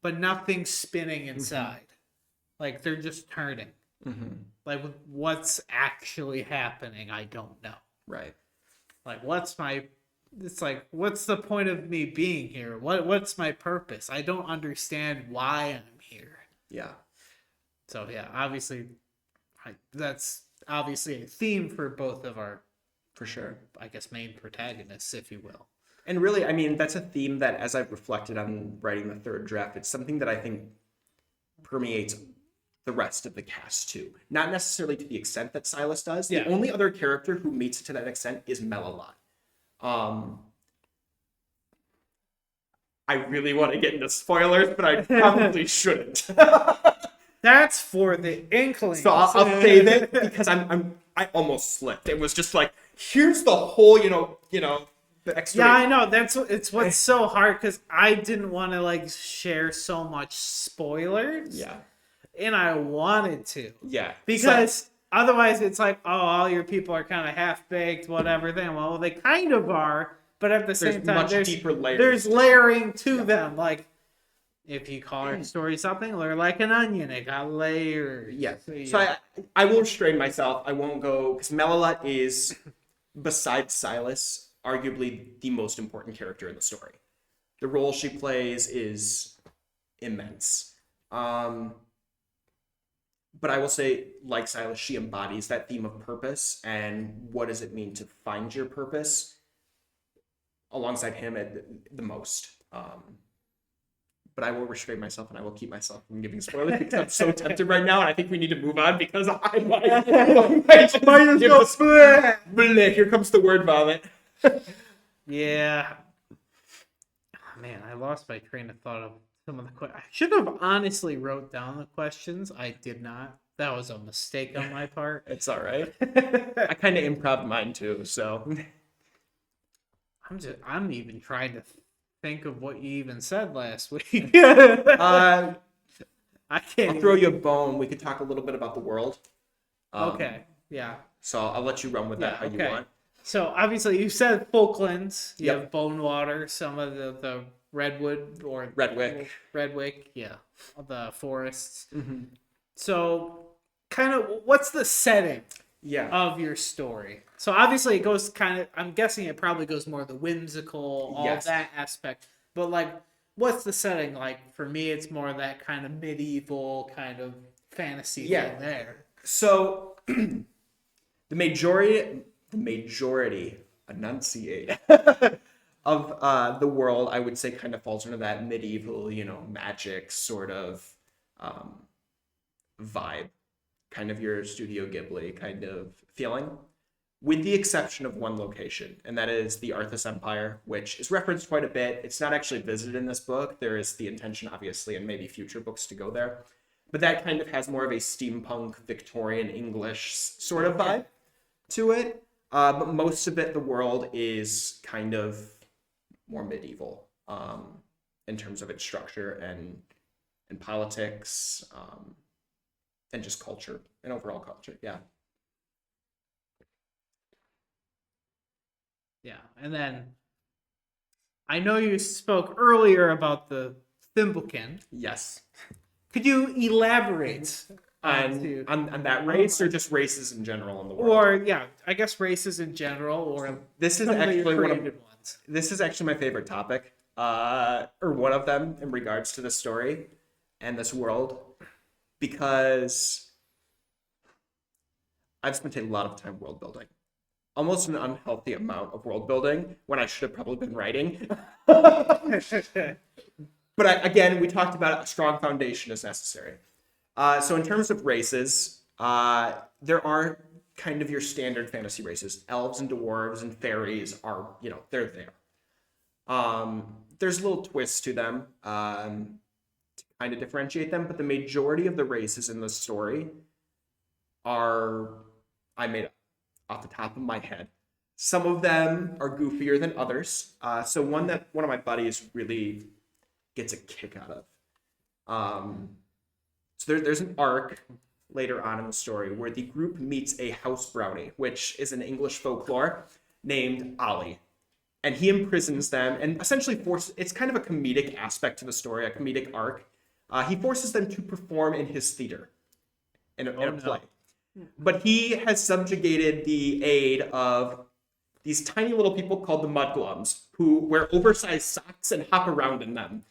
but nothing's spinning inside. Mm-hmm. Like, they're just turning. Mm-hmm. Like, what's actually happening, I don't know. Right. Like, it's like, what's the point of me being here? What's my purpose? I don't understand why I'm here. Yeah. So, yeah, obviously, that's obviously a theme for both of our, for sure, I guess, main protagonists, if you will. And really, I mean, that's a theme that, as I've reflected on writing the third draft, it's something that I think permeates the rest of the cast too. Not necessarily to the extent that Silas does. The only other character who meets it to that extent is Melilot. I really want to get into spoilers, but I probably shouldn't. That's for the Inklings. So I'll save it because I almost slipped. It was just like, here's the whole, the extra. Yeah, I know. It's what's so hard because I didn't want to share so much spoilers. Yeah. And I wanted to. Yeah. Because otherwise it's like, oh, all your people are kind of half-baked, whatever. Then, well, they kind of are, but at the same time, deeper layers. There's layering to them. Like, if you call our story something, they're like an onion. It got layers. Yeah. So I will restrain myself. I won't go, because Melilot is, besides Silas, arguably the most important character in the story. The role she plays is immense. But I will say, like Silas, she embodies that theme of purpose and what does it mean to find your purpose alongside him at the most. But I will restrain myself and I will keep myself from giving spoilers because I'm so tempted right now, and I think we need to move on because I might just go bleh. Here comes the word vomit. Yeah. Oh, man, I lost my train of thought of some of the questions. I should have honestly wrote down the questions. I did not. That was a mistake on my part. It's all right. I kind of improv mine too, so. I'm even trying to think of what you even said last week. I can't. I'll throw you a bone. We could talk a little bit about the world. Okay. Yeah. So I'll let you run with that how you want. So obviously you said Folklands. You have Bonewater, some of the redwood or Redwick, yeah, the forests. Mm-hmm. So, kind of, what's the setting of your story? So obviously it goes kind of. I'm guessing it probably goes more the whimsical, all that aspect. But what's the setting like? For me, it's more that kind of medieval kind of fantasy thing there. So, the majority enunciate of the world, I would say, kind of falls into that medieval, magic sort of vibe, kind of your Studio Ghibli kind of feeling, with the exception of one location, and that is the Arthas Empire, which is referenced quite a bit. It's not actually visited in this book. There is the intention, obviously, and maybe future books to go there, but that kind of has more of a steampunk Victorian English sort of vibe to it. But most of it, the world is kind of more medieval in terms of its structure and and politics, and just culture and overall culture. Yeah. Yeah, and then I know you spoke earlier about the Thimblekin. Yes. Could you elaborate On that race, or just races in general in the world? or yeah, I guess races in general, or This is some of your actually one of created ones. this is actually my favorite topic, or one of them in regards to this story and this world, because I've spent a lot of time world building, almost an unhealthy amount of world building when I should have probably been writing. But again, we talked about a strong foundation is necessary. So in terms of races, there are kind of your standard fantasy races. Elves and dwarves and fairies are, they're there. There's little twists to them to kind of differentiate them, but the majority of the races in the story are, I made up off the top of my head. Some of them are goofier than others. So one that one of my buddies really gets a kick out of. So there's an arc later on in the story where the group meets a house brownie, which is an English folklore, named Ollie. And he imprisons them and essentially it's kind of a comedic aspect to the story, a comedic arc. He forces them to perform in his theater in a play. But he has subjugated the aid of these tiny little people called the Mudglums, who wear oversized socks and hop around in them.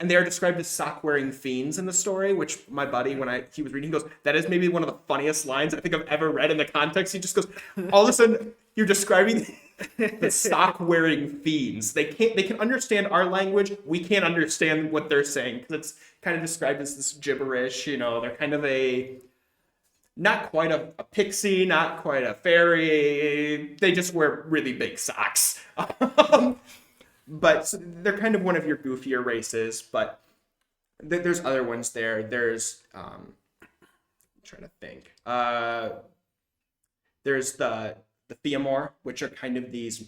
And they are described as sock-wearing fiends in the story, which my buddy, when he was reading, he goes, that is maybe one of the funniest lines I think I've ever read in the context. He just goes, all of a sudden, you're describing the sock-wearing fiends. They can understand our language. We can't understand what they're saying, because it's kind of described as this gibberish. They're kind of not quite a pixie, not quite a fairy. They just wear really big socks. But so they're kind of one of your goofier races, but there's other ones there. There's, I'm trying to think. There's the Theamore, which are kind of these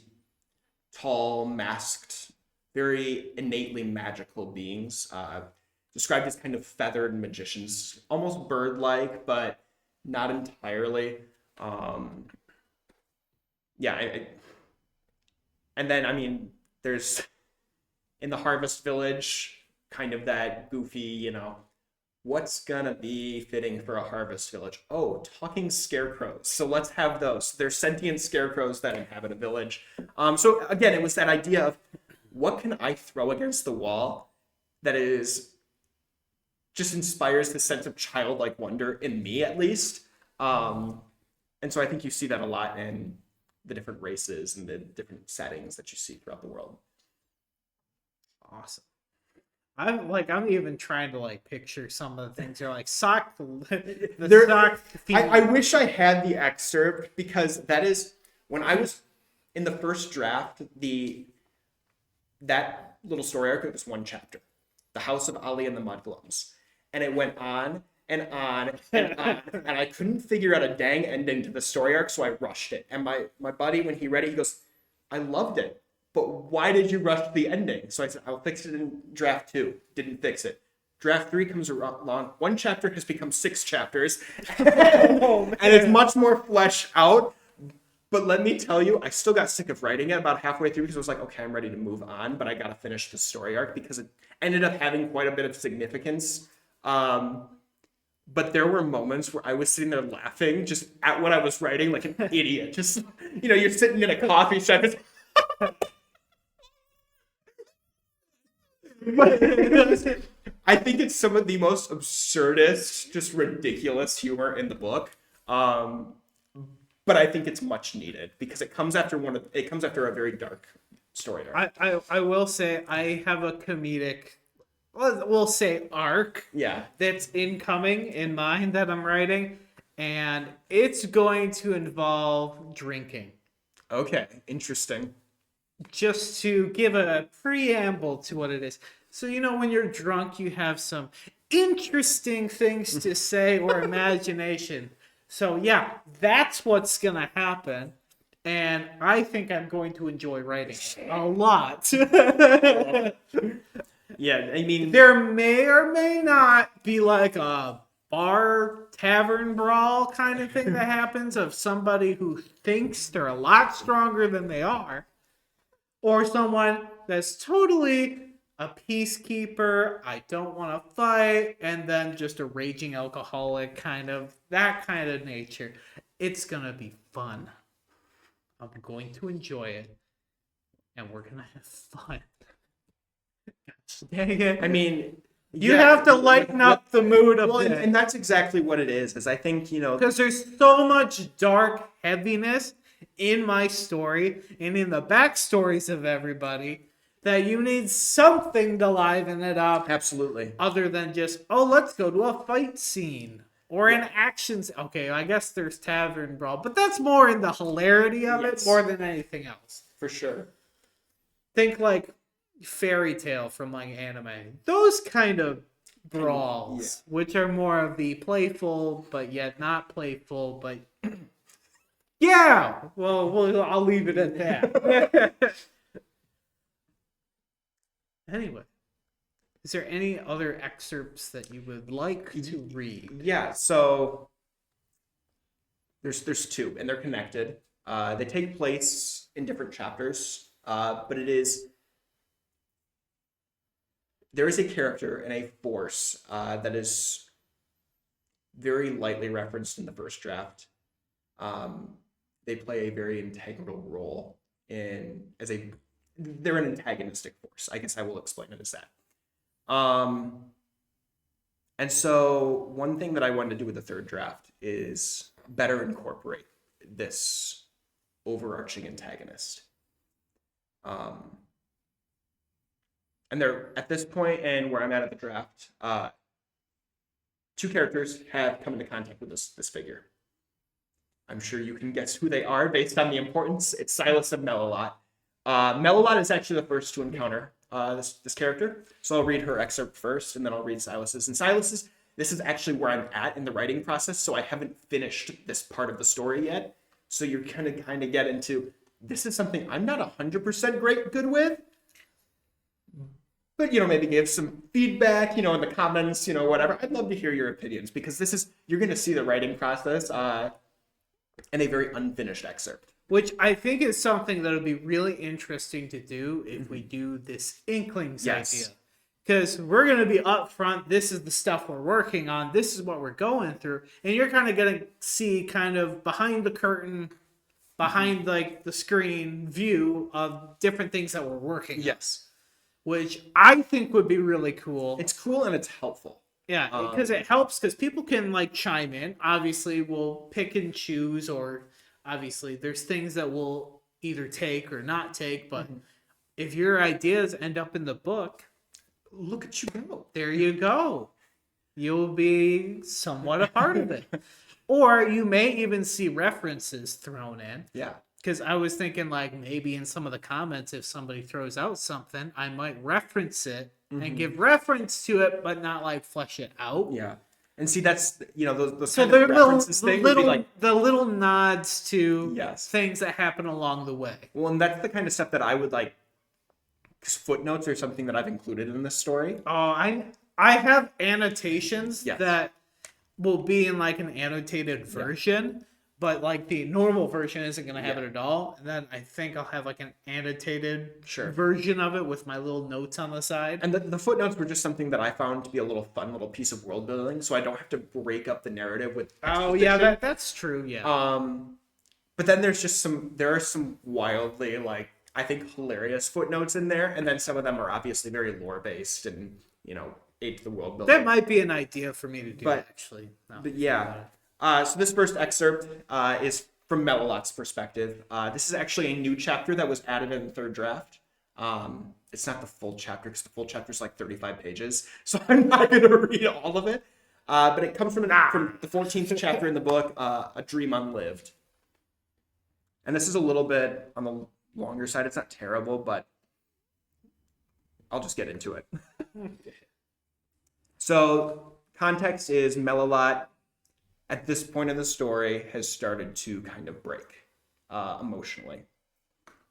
tall, masked, very innately magical beings, described as kind of feathered magicians, almost bird-like, but not entirely. And then, there's in the Harvest Village, kind of that goofy, what's gonna be fitting for a Harvest Village? Oh, talking scarecrows. So let's have those. They're sentient scarecrows that inhabit a village. So again, it was that idea of what can I throw against the wall that just inspires this sense of childlike wonder in me, at least. And so I think you see that a lot in the different races and the different settings that you see throughout the world. Awesome. I'm even trying to picture some of the things. They're like sock. I wish I had the excerpt, because that is when I was in the first draft. That little story arc, it was one chapter, the House of Ali and the Mudglums, and it went on and on and on, and I couldn't figure out a dang ending to the story arc, so I rushed it. And my buddy, when he read it, he goes, I loved it, but why did you rush the ending? So I said, I'll fix it in draft 2. Didn't fix it. Draft 3 comes along. One chapter has become 6 chapters, and it's much more fleshed out. But let me tell you, I still got sick of writing it about halfway through, because I was like, okay, I'm ready to move on, but I got to finish the story arc, because it ended up having quite a bit of significance. But there were moments where I was sitting there laughing just at what I was writing like an idiot. Just, you're sitting in a coffee shop. I think it's some of the most absurdist, just ridiculous humor in the book. But I think it's much needed, because it comes after a very dark story arc. I will say I have a comedic, we'll say arc, that's incoming in mind that I'm writing, and it's going to involve drinking. Okay, interesting. Just to give a preamble to what it is. So, when you're drunk, you have some interesting things to say or imagination. So, yeah, that's what's going to happen. And I think I'm going to enjoy writing a lot. Yeah, I mean, There may or may not be like a bar tavern brawl kind of thing that happens of somebody who thinks they're a lot stronger than they are, or someone that's totally a peacekeeper, I don't want to fight, and then just a raging alcoholic, that kind of nature. It's gonna be fun. I'm going to enjoy it, and we're gonna have fun. Gosh dang it. I mean, You yeah, have to lighten up the mood a well, bit. and that's exactly what it is I think, Because there's so much dark heaviness in my story and in the backstories of everybody that you need something to liven it up absolutely. other than just, oh, let's go to a fight scene or an action. Okay, I guess there's tavern brawl, but that's more in the hilarity of it Yes. more than anything else. For sure. Think like fairy tale from like anime. Those kind of brawls, which are more of the playful but yet not playful, but yeah. Well, I'll leave it at that. Anyway, is there any other excerpts that you would like to read? Yeah, so there's two, and they're connected. They take place in different chapters, but there is a character and a force that is very lightly referenced in the first draft. They play a very integral role they're an antagonistic force. I guess I will explain it as that. And so one thing that I wanted to do with the third draft is better incorporate this overarching antagonist. And they're at this point and where I'm at the draft, two characters have come into contact with this figure. I'm sure you can guess who they are based on the importance. It's Silas and Melilot. Melilot is actually the first to encounter this character. So I'll read her excerpt first, and then I'll read Silas's. And Silas's, this is actually where I'm at in the writing process, so I haven't finished this part of the story yet. So you're gonna kind of get into, this is something I'm not 100% good with, but, maybe give some feedback, in the comments, whatever. I'd love to hear your opinions, because you're going to see the writing process in a very unfinished excerpt. Which I think is something that would be really interesting to do if we do this Inklings idea. Because we're going to be upfront, this is the stuff we're working on, this is what we're going through, and you're kind of going to see kind of behind the curtain, behind like the screen view of different things that we're working on. Yes. Which I think would be really cool. It's cool and it's helpful. Yeah, because it helps because people can like chime in. Obviously, we'll pick and choose, or obviously there's things that we'll either take or not take, but if your ideas end up in the book, look at you go. There you go. You'll be somewhat a part of it. Or you may even see references thrown in. Yeah. Because I was thinking, like, maybe in some of the comments, if somebody throws out something, I might reference it and give reference to it, but not, like, flesh it out. Yeah. And see, that's, those so kind of references thing would be like... The little nods to yes. things that happen along the way. Well, and that's the kind of stuff that I would, like... Because footnotes are something that I've included in this story. Oh, I have annotations that will be in, like, an annotated version. But, like, the normal version isn't going to have it at all. And then I think I'll have, like, an annotated version of it with my little notes on the side. And the footnotes were just something that I found to be a little fun little piece of world building. So I don't have to break up the narrative with exposition. Oh, yeah, that's true, yeah. But then there are some wildly, like, I think hilarious footnotes in there. And then some of them are obviously very lore-based and, aid to the world building. That might be an idea for me to do, actually. But yeah. So this first excerpt is from Melilot's perspective. This is actually a new chapter that was added in the third draft. It's not the full chapter because the full chapter is like 35 pages. So I'm not going to read all of it. But it comes from the 14th chapter in the book, A Dream Unlived. And this is a little bit on the longer side. It's not terrible, but I'll just get into it. So context is Melilot, at this point in the story, has started to kind of break emotionally.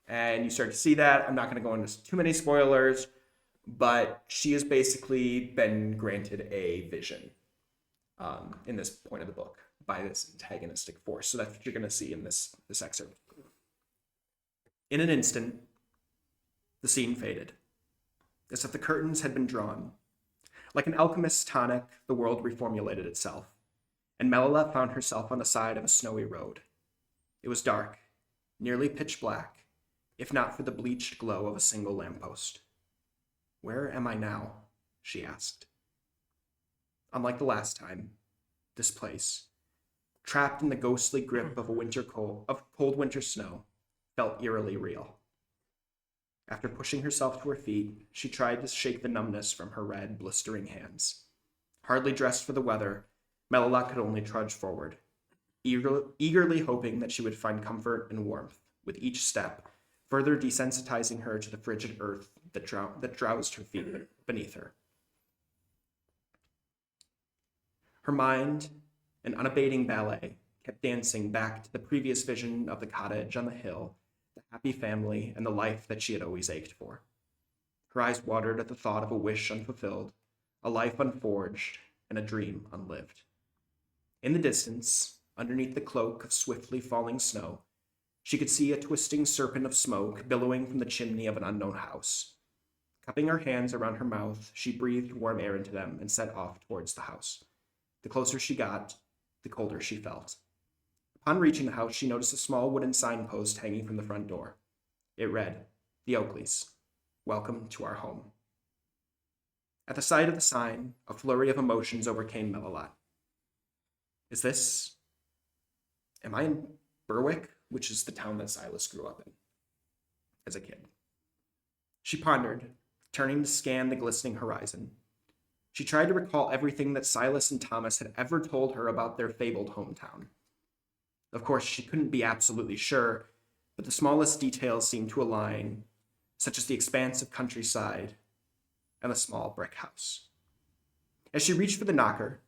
And you start to see that. I'm not going to go into too many spoilers, but she has basically been granted a vision in this point of the book by this antagonistic force. So that's what you're going to see in this excerpt. In an instant, the scene faded, as if the curtains had been drawn. Like an alchemist's tonic, the world reformulated itself, and Melila found herself on the side of a snowy road. It was dark, nearly pitch black, if not for the bleached glow of a single lamppost. "Where am I now?" she asked. Unlike the last time, this place, trapped in the ghostly grip of cold winter snow, felt eerily real. After pushing herself to her feet, she tried to shake the numbness from her red, blistering hands. Hardly dressed for the weather, Melila could only trudge forward, eagerly hoping that she would find comfort and warmth with each step, further desensitizing her to the frigid earth that drowsed her feet beneath her. Her mind, an unabating ballet, kept dancing back to the previous vision of the cottage on the hill, the happy family, and the life that she had always ached for. Her eyes watered at the thought of a wish unfulfilled, a life unforged, and a dream unlived. In the distance, underneath the cloak of swiftly falling snow, she could see a twisting serpent of smoke billowing from the chimney of an unknown house. Cupping her hands around her mouth, she breathed warm air into them and set off towards the house. The closer she got, the colder she felt. Upon reaching the house, she noticed a small wooden signpost hanging from the front door. It read, "The Oakleys. Welcome to our home." At the sight of the sign, a flurry of emotions overcame Melilot. Am I in Berwick, which is the town that Silas grew up in as a kid? She pondered, turning to scan the glistening horizon. She tried to recall everything that Silas and Thomas had ever told her about their fabled hometown. Of course, she couldn't be absolutely sure, but the smallest details seemed to align, such as the expanse of countryside and the small brick house. As she reached for the knocker,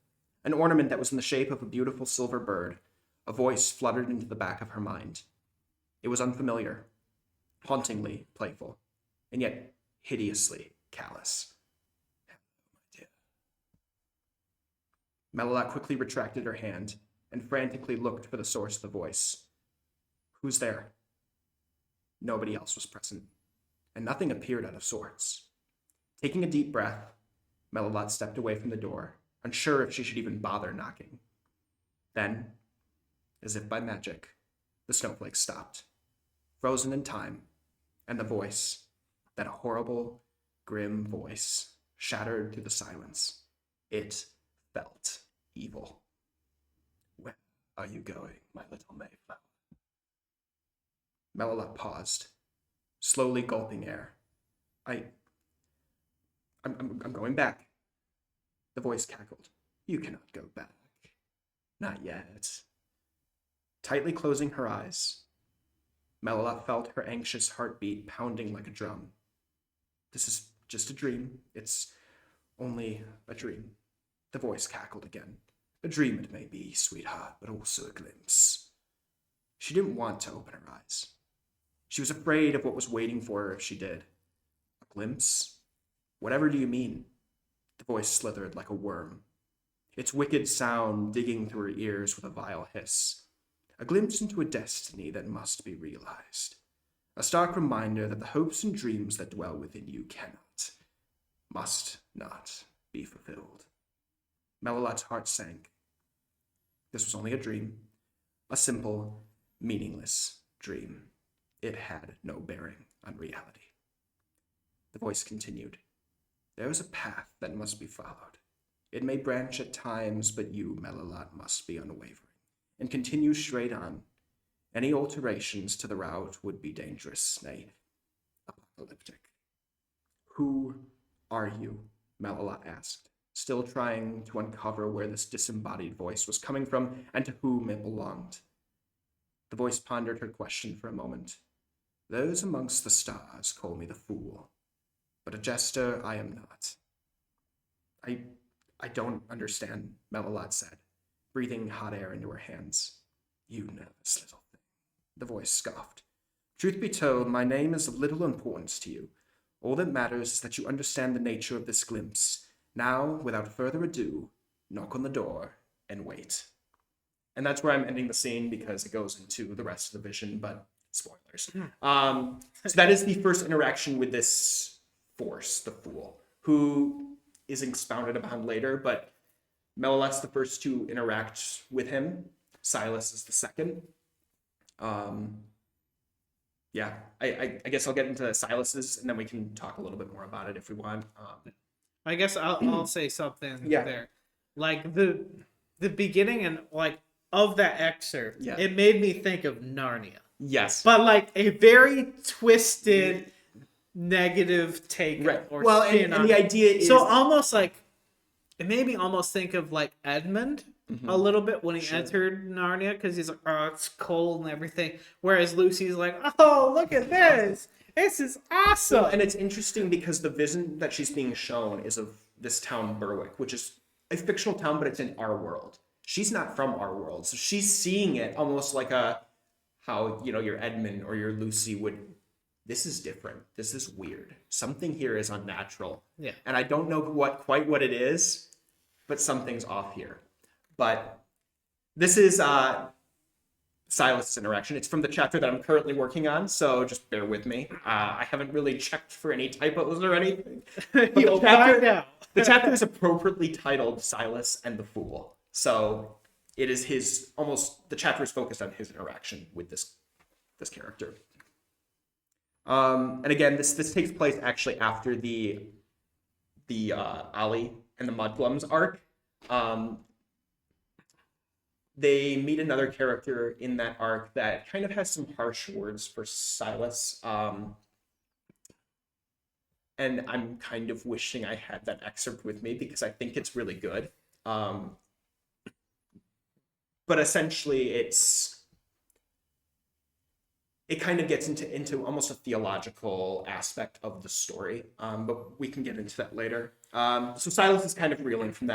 an ornament that was in the shape of a beautiful silver bird, a voice fluttered into the back of her mind. It was unfamiliar, hauntingly playful, and yet hideously callous. Melilot quickly retracted her hand and frantically looked for the source of the voice. Who's there? Nobody else was present, and nothing appeared out of sorts. Taking a deep breath, Melilot stepped away from the door, unsure if she should even bother knocking. Then, as if by magic, the snowflakes stopped, frozen in time, and the voice, that horrible, grim voice, shattered through the silence. It felt evil. "Where are you going, my little Mayflower?" Melilot paused, slowly gulping air. I'm going back. The voice cackled. "You cannot go back. Not yet." Tightly closing her eyes, Melilot felt her anxious heartbeat pounding like a drum. "This is just a dream. It's only a dream." The voice cackled again. "A dream it may be, sweetheart, but also a glimpse." She didn't want to open her eyes. She was afraid of what was waiting for her if she did. "A glimpse? Whatever do you mean?" The voice slithered like a worm, its wicked sound digging through her ears with a vile hiss. "A glimpse into a destiny that must be realized. A stark reminder that the hopes and dreams that dwell within you must not be fulfilled." Melilot's heart sank. This was only a dream, a simple, meaningless dream. It had no bearing on reality. The voice continued. "There is a path that must be followed. It may branch at times, but you, Melilot, must be unwavering and continue straight on. Any alterations to the route would be dangerous, nay, apocalyptic." "Who are you?" Melilot asked, still trying to uncover where this disembodied voice was coming from and to whom it belonged. The voice pondered her question for a moment. "Those amongst the stars call me the fool, but a jester I am not." I don't understand," Melilot said, breathing hot air into her hands. "You nervous little thing," the voice scoffed. "Truth be told, my name is of little importance to you. All that matters is that you understand the nature of this glimpse. Now, without further ado, knock on the door and wait. And that's where I'm ending the scene because it goes into the rest of the vision, but spoilers. So that is the first interaction with this force, the Fool, who is expounded upon later, but Melalet's the first to interact with him. Silas is the second. Yeah, I guess I'll get into Silas's, and then we can talk a little bit more about it if we want. I guess I'll say something Yeah. there. Like the beginning and like of that excerpt, Yeah. it made me think of Narnia. Yes. But like a very twisted negative take Right. or Well, spin and on the it. idea is So almost like it made me almost think of like Edmund a little bit when he Sure. entered Narnia because he's like, oh, it's cold and everything. Whereas Lucy's like, oh, look at this. This is awesome. Well, and it's interesting because the vision that she's being shown is of this town Berwick, which is a fictional town, but it's in our world. She's not from our world, so she's seeing it almost like how your Edmund or your Lucy would. This is different. This is weird. Something here is unnatural. Yeah. And I don't know quite what it is, but something's off here. But this is Silas' interaction. It's from the chapter that I'm currently working on, so just bear with me. I haven't really checked for any typos or anything. But You'll find out. the chapter is appropriately titled Silas and the Fool. So it is the chapter is focused on his interaction with this character. And again, this takes place actually after the Ollie and the Mudglums arc. They meet another character in that arc that kind of has some harsh words for Silas. And I'm kind of wishing I had that excerpt with me because I think it's really good. But essentially, it kind of gets into almost a theological aspect of the story, but we can get into that later. So Silas is kind of reeling from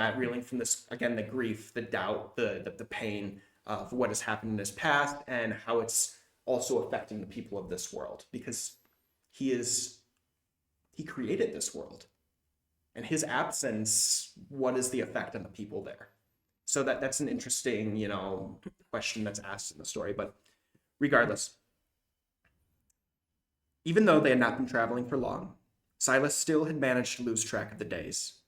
this, again, the grief, the doubt, the pain of what has happened in his past and how it's also affecting the people of this world, because he created this world. And his absence, what is the effect on the people there? So that's an interesting, question that's asked in the story. But regardless, even though they had not been traveling for long, Silas still had managed to lose track of the days.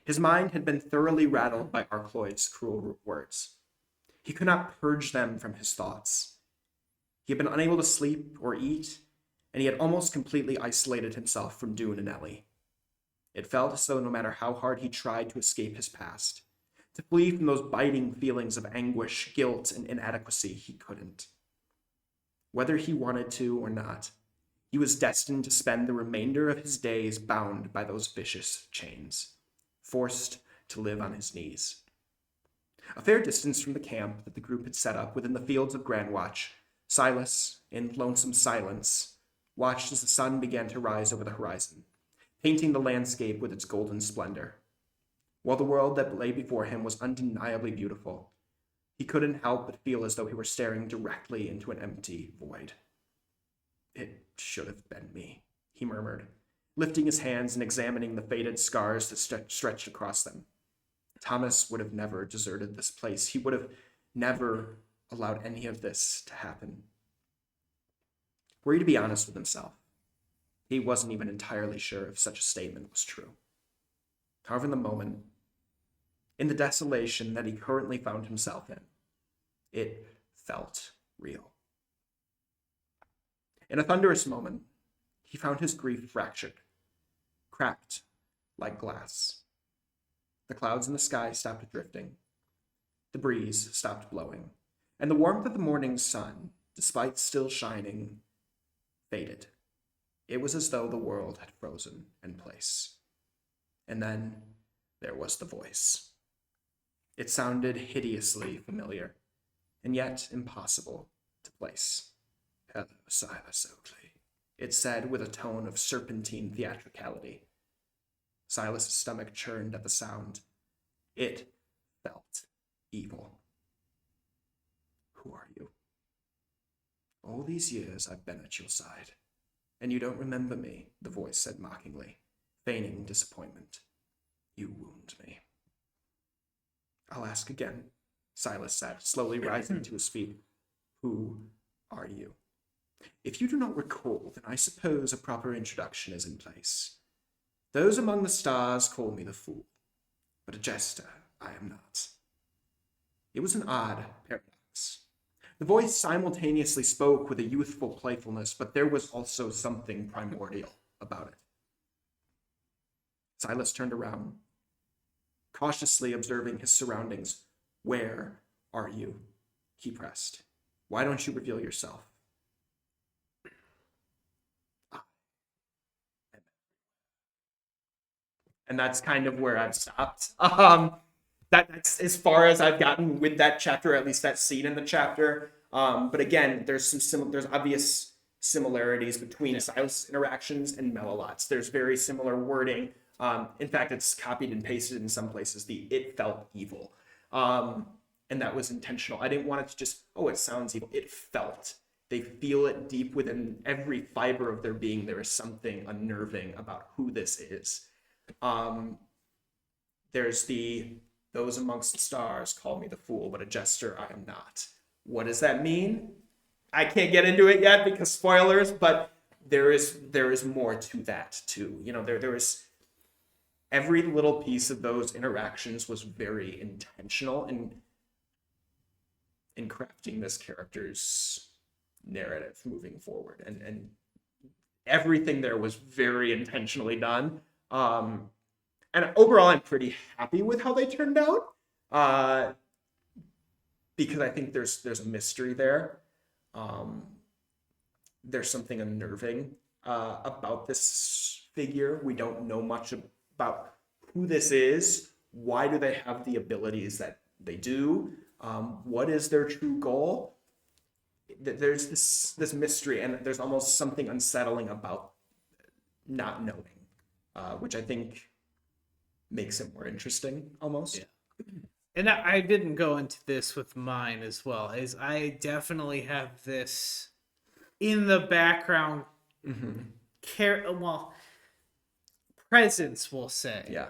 His mind had been thoroughly rattled by Arkloyd's cruel words. He could not purge them from his thoughts. He had been unable to sleep or eat, and he had almost completely isolated himself from Dune and Ellie. It felt as though no matter how hard he tried to escape his past, to flee from those biting feelings of anguish, guilt, and inadequacy, he couldn't. Whether he wanted to or not, he was destined to spend the remainder of his days bound by those vicious chains, forced to live on his knees. A fair distance from the camp that the group had set up within the fields of Grandwatch, Silas, in lonesome silence, watched as the sun began to rise over the horizon, painting the landscape with its golden splendor. While the world that lay before him was undeniably beautiful, he couldn't help but feel as though he were staring directly into an empty void. It should have been me, he murmured, lifting his hands and examining the faded scars that stretched across them. Thomas would have never deserted this place. He would have never allowed any of this to happen. Were he to be honest with himself, he wasn't even entirely sure if such a statement was true. However, in the moment, in the desolation that he currently found himself in, it felt real. In a thunderous moment, he found his grief fractured, cracked like glass. The clouds in the sky stopped drifting. The breeze stopped blowing, and the warmth of the morning sun, despite still shining, faded. It was as though the world had frozen in place. And then there was the voice. It sounded hideously familiar, and yet impossible to place. "Hello, Silas Oakley," it said with a tone of serpentine theatricality. Silas's stomach churned at the sound. It felt evil. "Who are you?" "All these years I've been at your side. And you don't remember me, the voice said mockingly, feigning disappointment. You wound me. I'll ask again, Silas said, slowly rising to his feet. Who are you? If you do not recall, then I suppose a proper introduction is in place. Those among the stars call me the fool, but a jester I am not. It was an odd paradox. The voice simultaneously spoke with a youthful playfulness, but there was also something primordial about it. Silas turned around, cautiously observing his surroundings. Where are you? He pressed. Why don't you reveal yourself? And that's kind of where I've stopped. That's as far as I've gotten with that chapter, at least that scene in the chapter. But again, there's there's obvious similarities between Silas' interactions and Melilot's. There's very similar wording. In fact, it's copied and pasted in some places. It felt evil, and that was intentional. I didn't want it to just, oh, it sounds evil. It felt. They feel it deep within every fiber of their being. There is something unnerving about who this is. There's those amongst the stars call me the fool, but a jester I am not. What does that mean? I can't get into it yet because spoilers, but there is more to that too. You know, there is every little piece of those interactions was very intentional in crafting this character's narrative moving forward, and everything there was very intentionally done. And overall, I'm pretty happy with how they turned out, because I think there's a mystery there. There's something unnerving about this figure. We don't know much about who this is. Why do they have the abilities that they do? What is their true goal? There's this mystery, and there's almost something unsettling about not knowing, which I think makes it more interesting almost. Yeah. And I didn't go into this with mine as well, as I definitely have this in the background presence, we'll say. Yeah.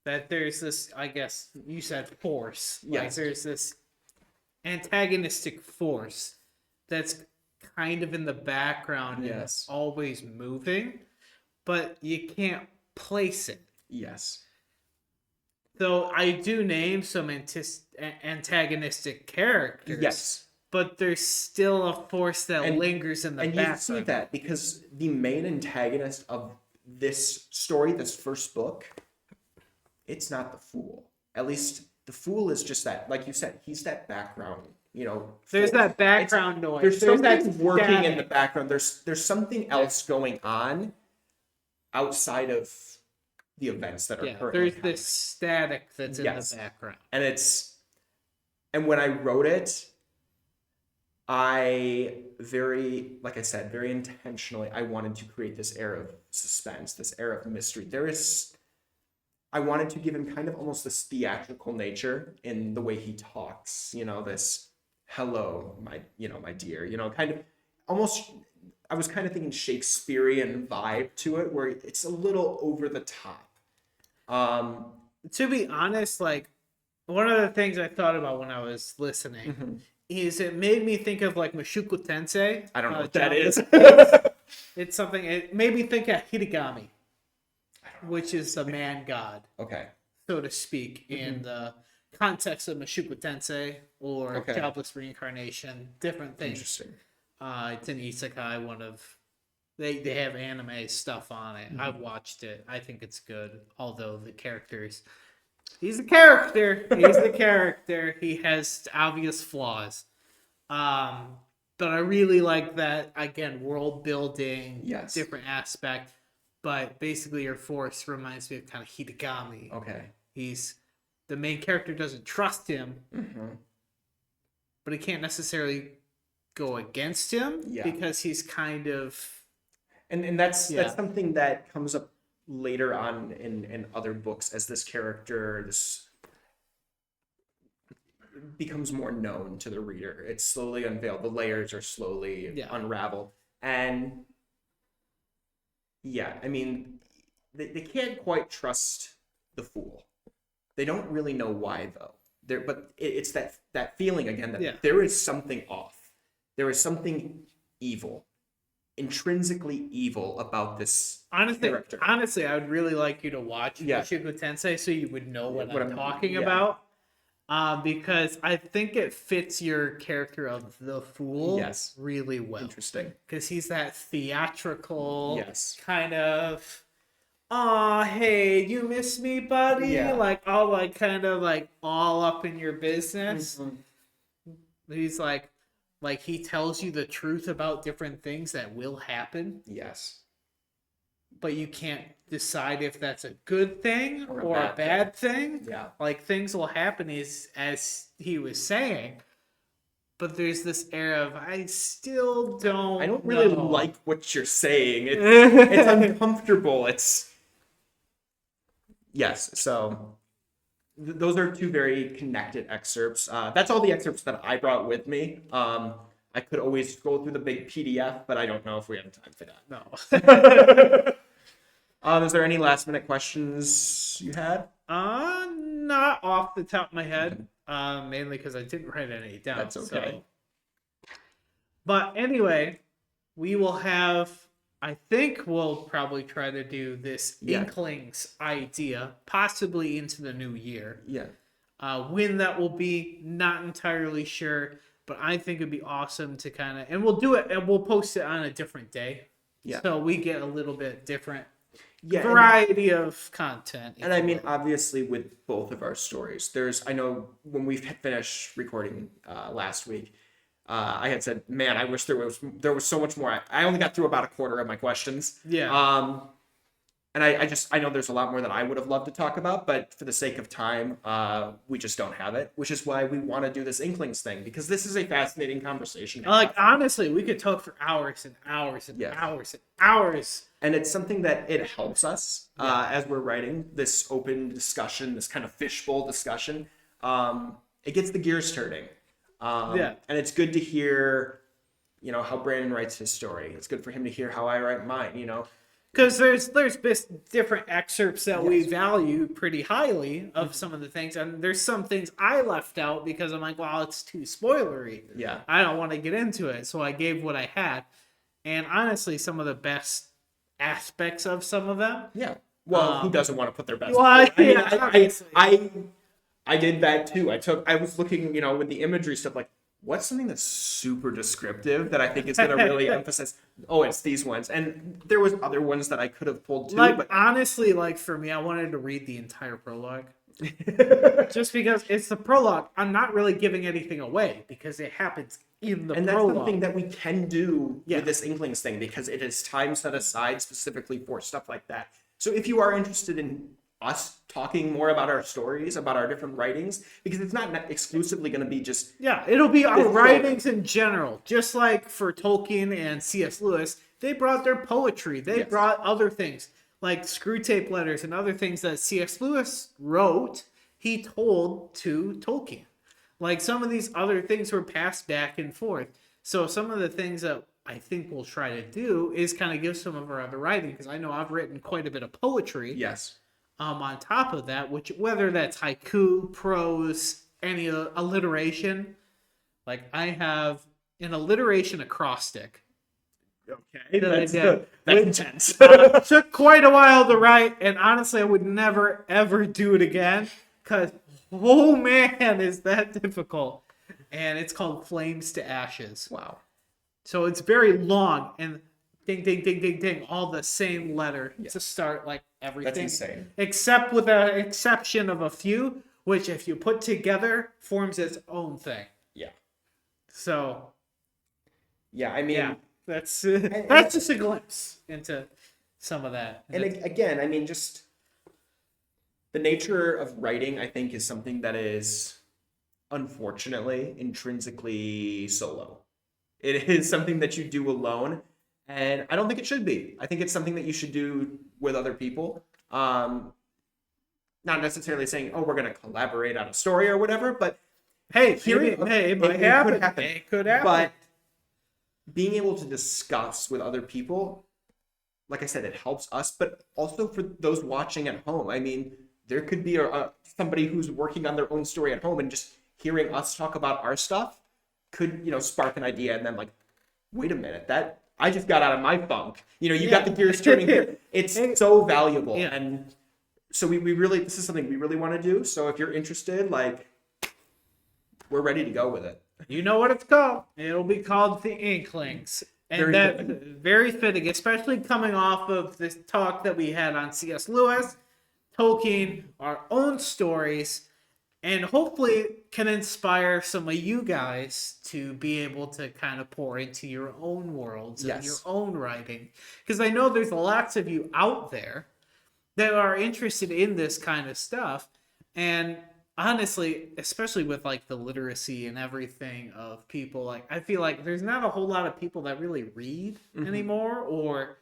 That there's this, I guess you said force. Yes. Like there's this antagonistic force that's kind of in the background and Yes. always moving, but you can't place it. Yes. So I do name some antagonistic characters. Yes. But there's still a force that lingers in the background. And you see that because the main antagonist of this story, this first book, it's not the fool. At least the fool is just that, like you said, he's that background, There's that background noise. There's that something working static in the background. There's something else going on outside of the events that are currently There's happening. this static that's in the background. And when I wrote it, like I said, very intentionally, I wanted to create this air of suspense, this air of mystery. I wanted to give him kind of almost this theatrical nature in the way he talks, this hello, my dear, kind of almost, I was kind of thinking Shakespearean vibe to it, where it's a little over the top. To be honest, like one of the things I thought about when I was listening is it made me think of like Mushoku Tensei. I don't know what that is. It's something, it made me think of Hidegami, which is the man god. Okay. So to speak, in the context of Mushoku Tensei or Jobless Reincarnation, different things. Interesting. It's an isekai, they have anime stuff on it. I've watched it. I think it's good. Although he's a character. He's the character. He has obvious flaws. But I really like that, again, world building, different aspect. But basically your force reminds me of kind of Hidegami. Okay. The main character doesn't trust him, but he can't necessarily go against him because he's kind of... And that's something that comes up later on in other books as this character becomes more known to the reader. It's slowly unveiled. The layers are slowly unraveled. And Yeah, I mean, they can't quite trust the fool. They don't really know why though. But it's that feeling again that Yeah. there is something off. There is something evil, intrinsically evil about this character. Honestly, I would really like you to watch Yeah. Mushoku Tensei so you would know what I'm talking yeah. about. Because I think it fits your character of the fool Yes. really well. Interesting. Because he's that theatrical Yes. kind of, "Aw, hey, you miss me, buddy?" Yeah. Like all like kind of like all up in your business. He's like he tells you the truth about different things that will happen, Yes. but you can't decide if that's a good thing Or or a bad thing. Yeah. Like things will happen as he was saying, but there's this air of I still don't. I don't really know. like what you're saying. It's uncomfortable. It's yes. So those are two very connected excerpts. That's all the excerpts that I brought with me. I could always scroll through the big PDF, but I don't know if we have time for that. No. Is there any last minute questions you had? Not off the top of my head. Mainly because I didn't write any down. That's okay. But anyway, we will have. I think we'll probably try to do this Inklings idea possibly into the new year. Yeah. When that will be, not entirely sure, but I think it'd be awesome to kind of, and we'll do it, and we'll post it on a different day. Yeah. So we get a little bit different Yeah, variety of content. And I mean, obviously, with both of our stories, I know when we finished recording last week, I had said, man, I wish there was so much more. I only got through about a quarter of my questions. Yeah. And I know there's a lot more that I would have loved to talk about, but for the sake of time, we just don't have it, which is why we want to do this Inklings thing, because this is a fascinating conversation. Like, honestly, we could talk for hours and hours and hours and hours. And it's something that it helps us as we're writing this open discussion, this kind of fishbowl discussion. It gets the gears turning. And it's good to hear, how Brandon writes his story. It's good for him to hear how I write mine, Because there's different excerpts that we value pretty highly of some of the things, and there's some things I left out because I'm like, well, it's too spoilery. Yeah. I don't want to get into it, so I gave what I had. And honestly, some of the best aspects of some of them. Yeah. Well, who doesn't want to put their best? Well, I did that too. I was looking, with the imagery stuff, like, what's something that's super descriptive that I think is going to really emphasize? Oh, it's these ones. And there was other ones that I could have pulled too. Like, but honestly, like for me, I wanted to read the entire prologue. Just because it's the prologue. I'm not really giving anything away because it happens in the prologue. And that's something that we can do with this Inklings thing, because it is time set aside specifically for stuff like that. So if you are interested in us talking more about our stories, about our different writings, because it's not exclusively going to be just... Yeah, it'll be our writings in general. Just like for Tolkien and C.S. Lewis, they brought their poetry. They brought other things, like Screwtape Letters and other things that C.S. Lewis wrote, he told to Tolkien. Like some of these other things were passed back and forth. So some of the things that I think we'll try to do is kind of give some of our other writing, because I know I've written quite a bit of poetry. Yes. On top of that, which whether that's haiku, prose, any alliteration, like I have an alliteration acrostic. Okay, that's intense. Took quite a while to write, and honestly, I would never ever do it again, because oh man, is that difficult. And it's called Flames to Ashes. Wow. So it's very long, and ding, ding, ding, ding, ding, all the same letter to start like everything. That's insane. Except with the exception of a few, which if you put together forms its own thing. Yeah. So. Yeah, I mean. That's just a glimpse into some of that. And again, I mean, just the nature of writing, I think, is something that is unfortunately intrinsically solo. It is something that you do alone. And I don't think it should be. I think it's something that you should do with other people. Not necessarily saying, oh, we're going to collaborate on a story or whatever, but hey, it could happen. It could happen. But being able to discuss with other people like I said, it helps us, but also for those watching at home. I mean, there could be somebody who's working on their own story at home, and just hearing us talk about our stuff could, spark an idea, and then like, wait a minute, that I just got out of my funk. You got the gears turning here. It's so valuable. Yeah. And so we really, this is something we really want to do. So if you're interested, like, we're ready to go with it. You know what it's called? It'll be called the Inklings. And that's very fitting, especially coming off of this talk that we had on C.S. Lewis, Tolkien, our own stories, and hopefully can inspire some of you guys to be able to kind of pour into your own worlds and your own writing. Because I know there's lots of you out there that are interested in this kind of stuff. And honestly, especially with like the literacy and everything of people, like I feel like there's not a whole lot of people that really read anymore, or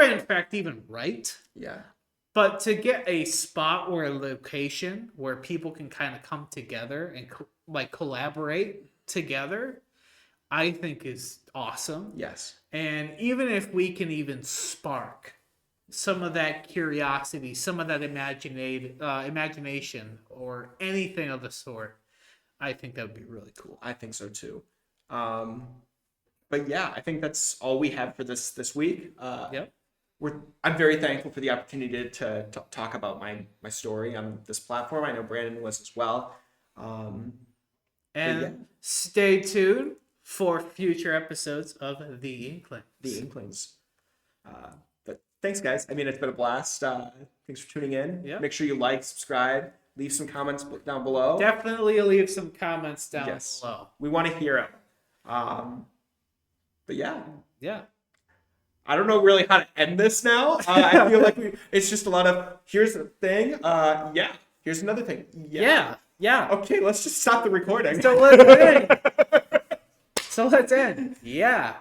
in fact even write. Yeah. But to get a spot or a location where people can kind of come together and collaborate together, I think is awesome. Yes. And even if we can even spark some of that curiosity, some of that imagination, or anything of the sort, I think that would be really cool. I think so too. But yeah, I think that's all we have for this week. Yep. I'm very thankful for the opportunity to talk about my story on this platform. I know Brandon was as well. And stay tuned for future episodes of The Inklings. The Inklings. But thanks, guys. I mean, it's been a blast. Thanks for tuning in. Yep. Make sure you like, subscribe, leave some comments down below. Definitely leave some comments down below. We want to hear it. But yeah. Yeah. I don't know really how to end this now. I feel like it's just a lot of, here's the thing. Here's another thing. Yeah. Okay, let's just stop the recording. So let's end. Yeah.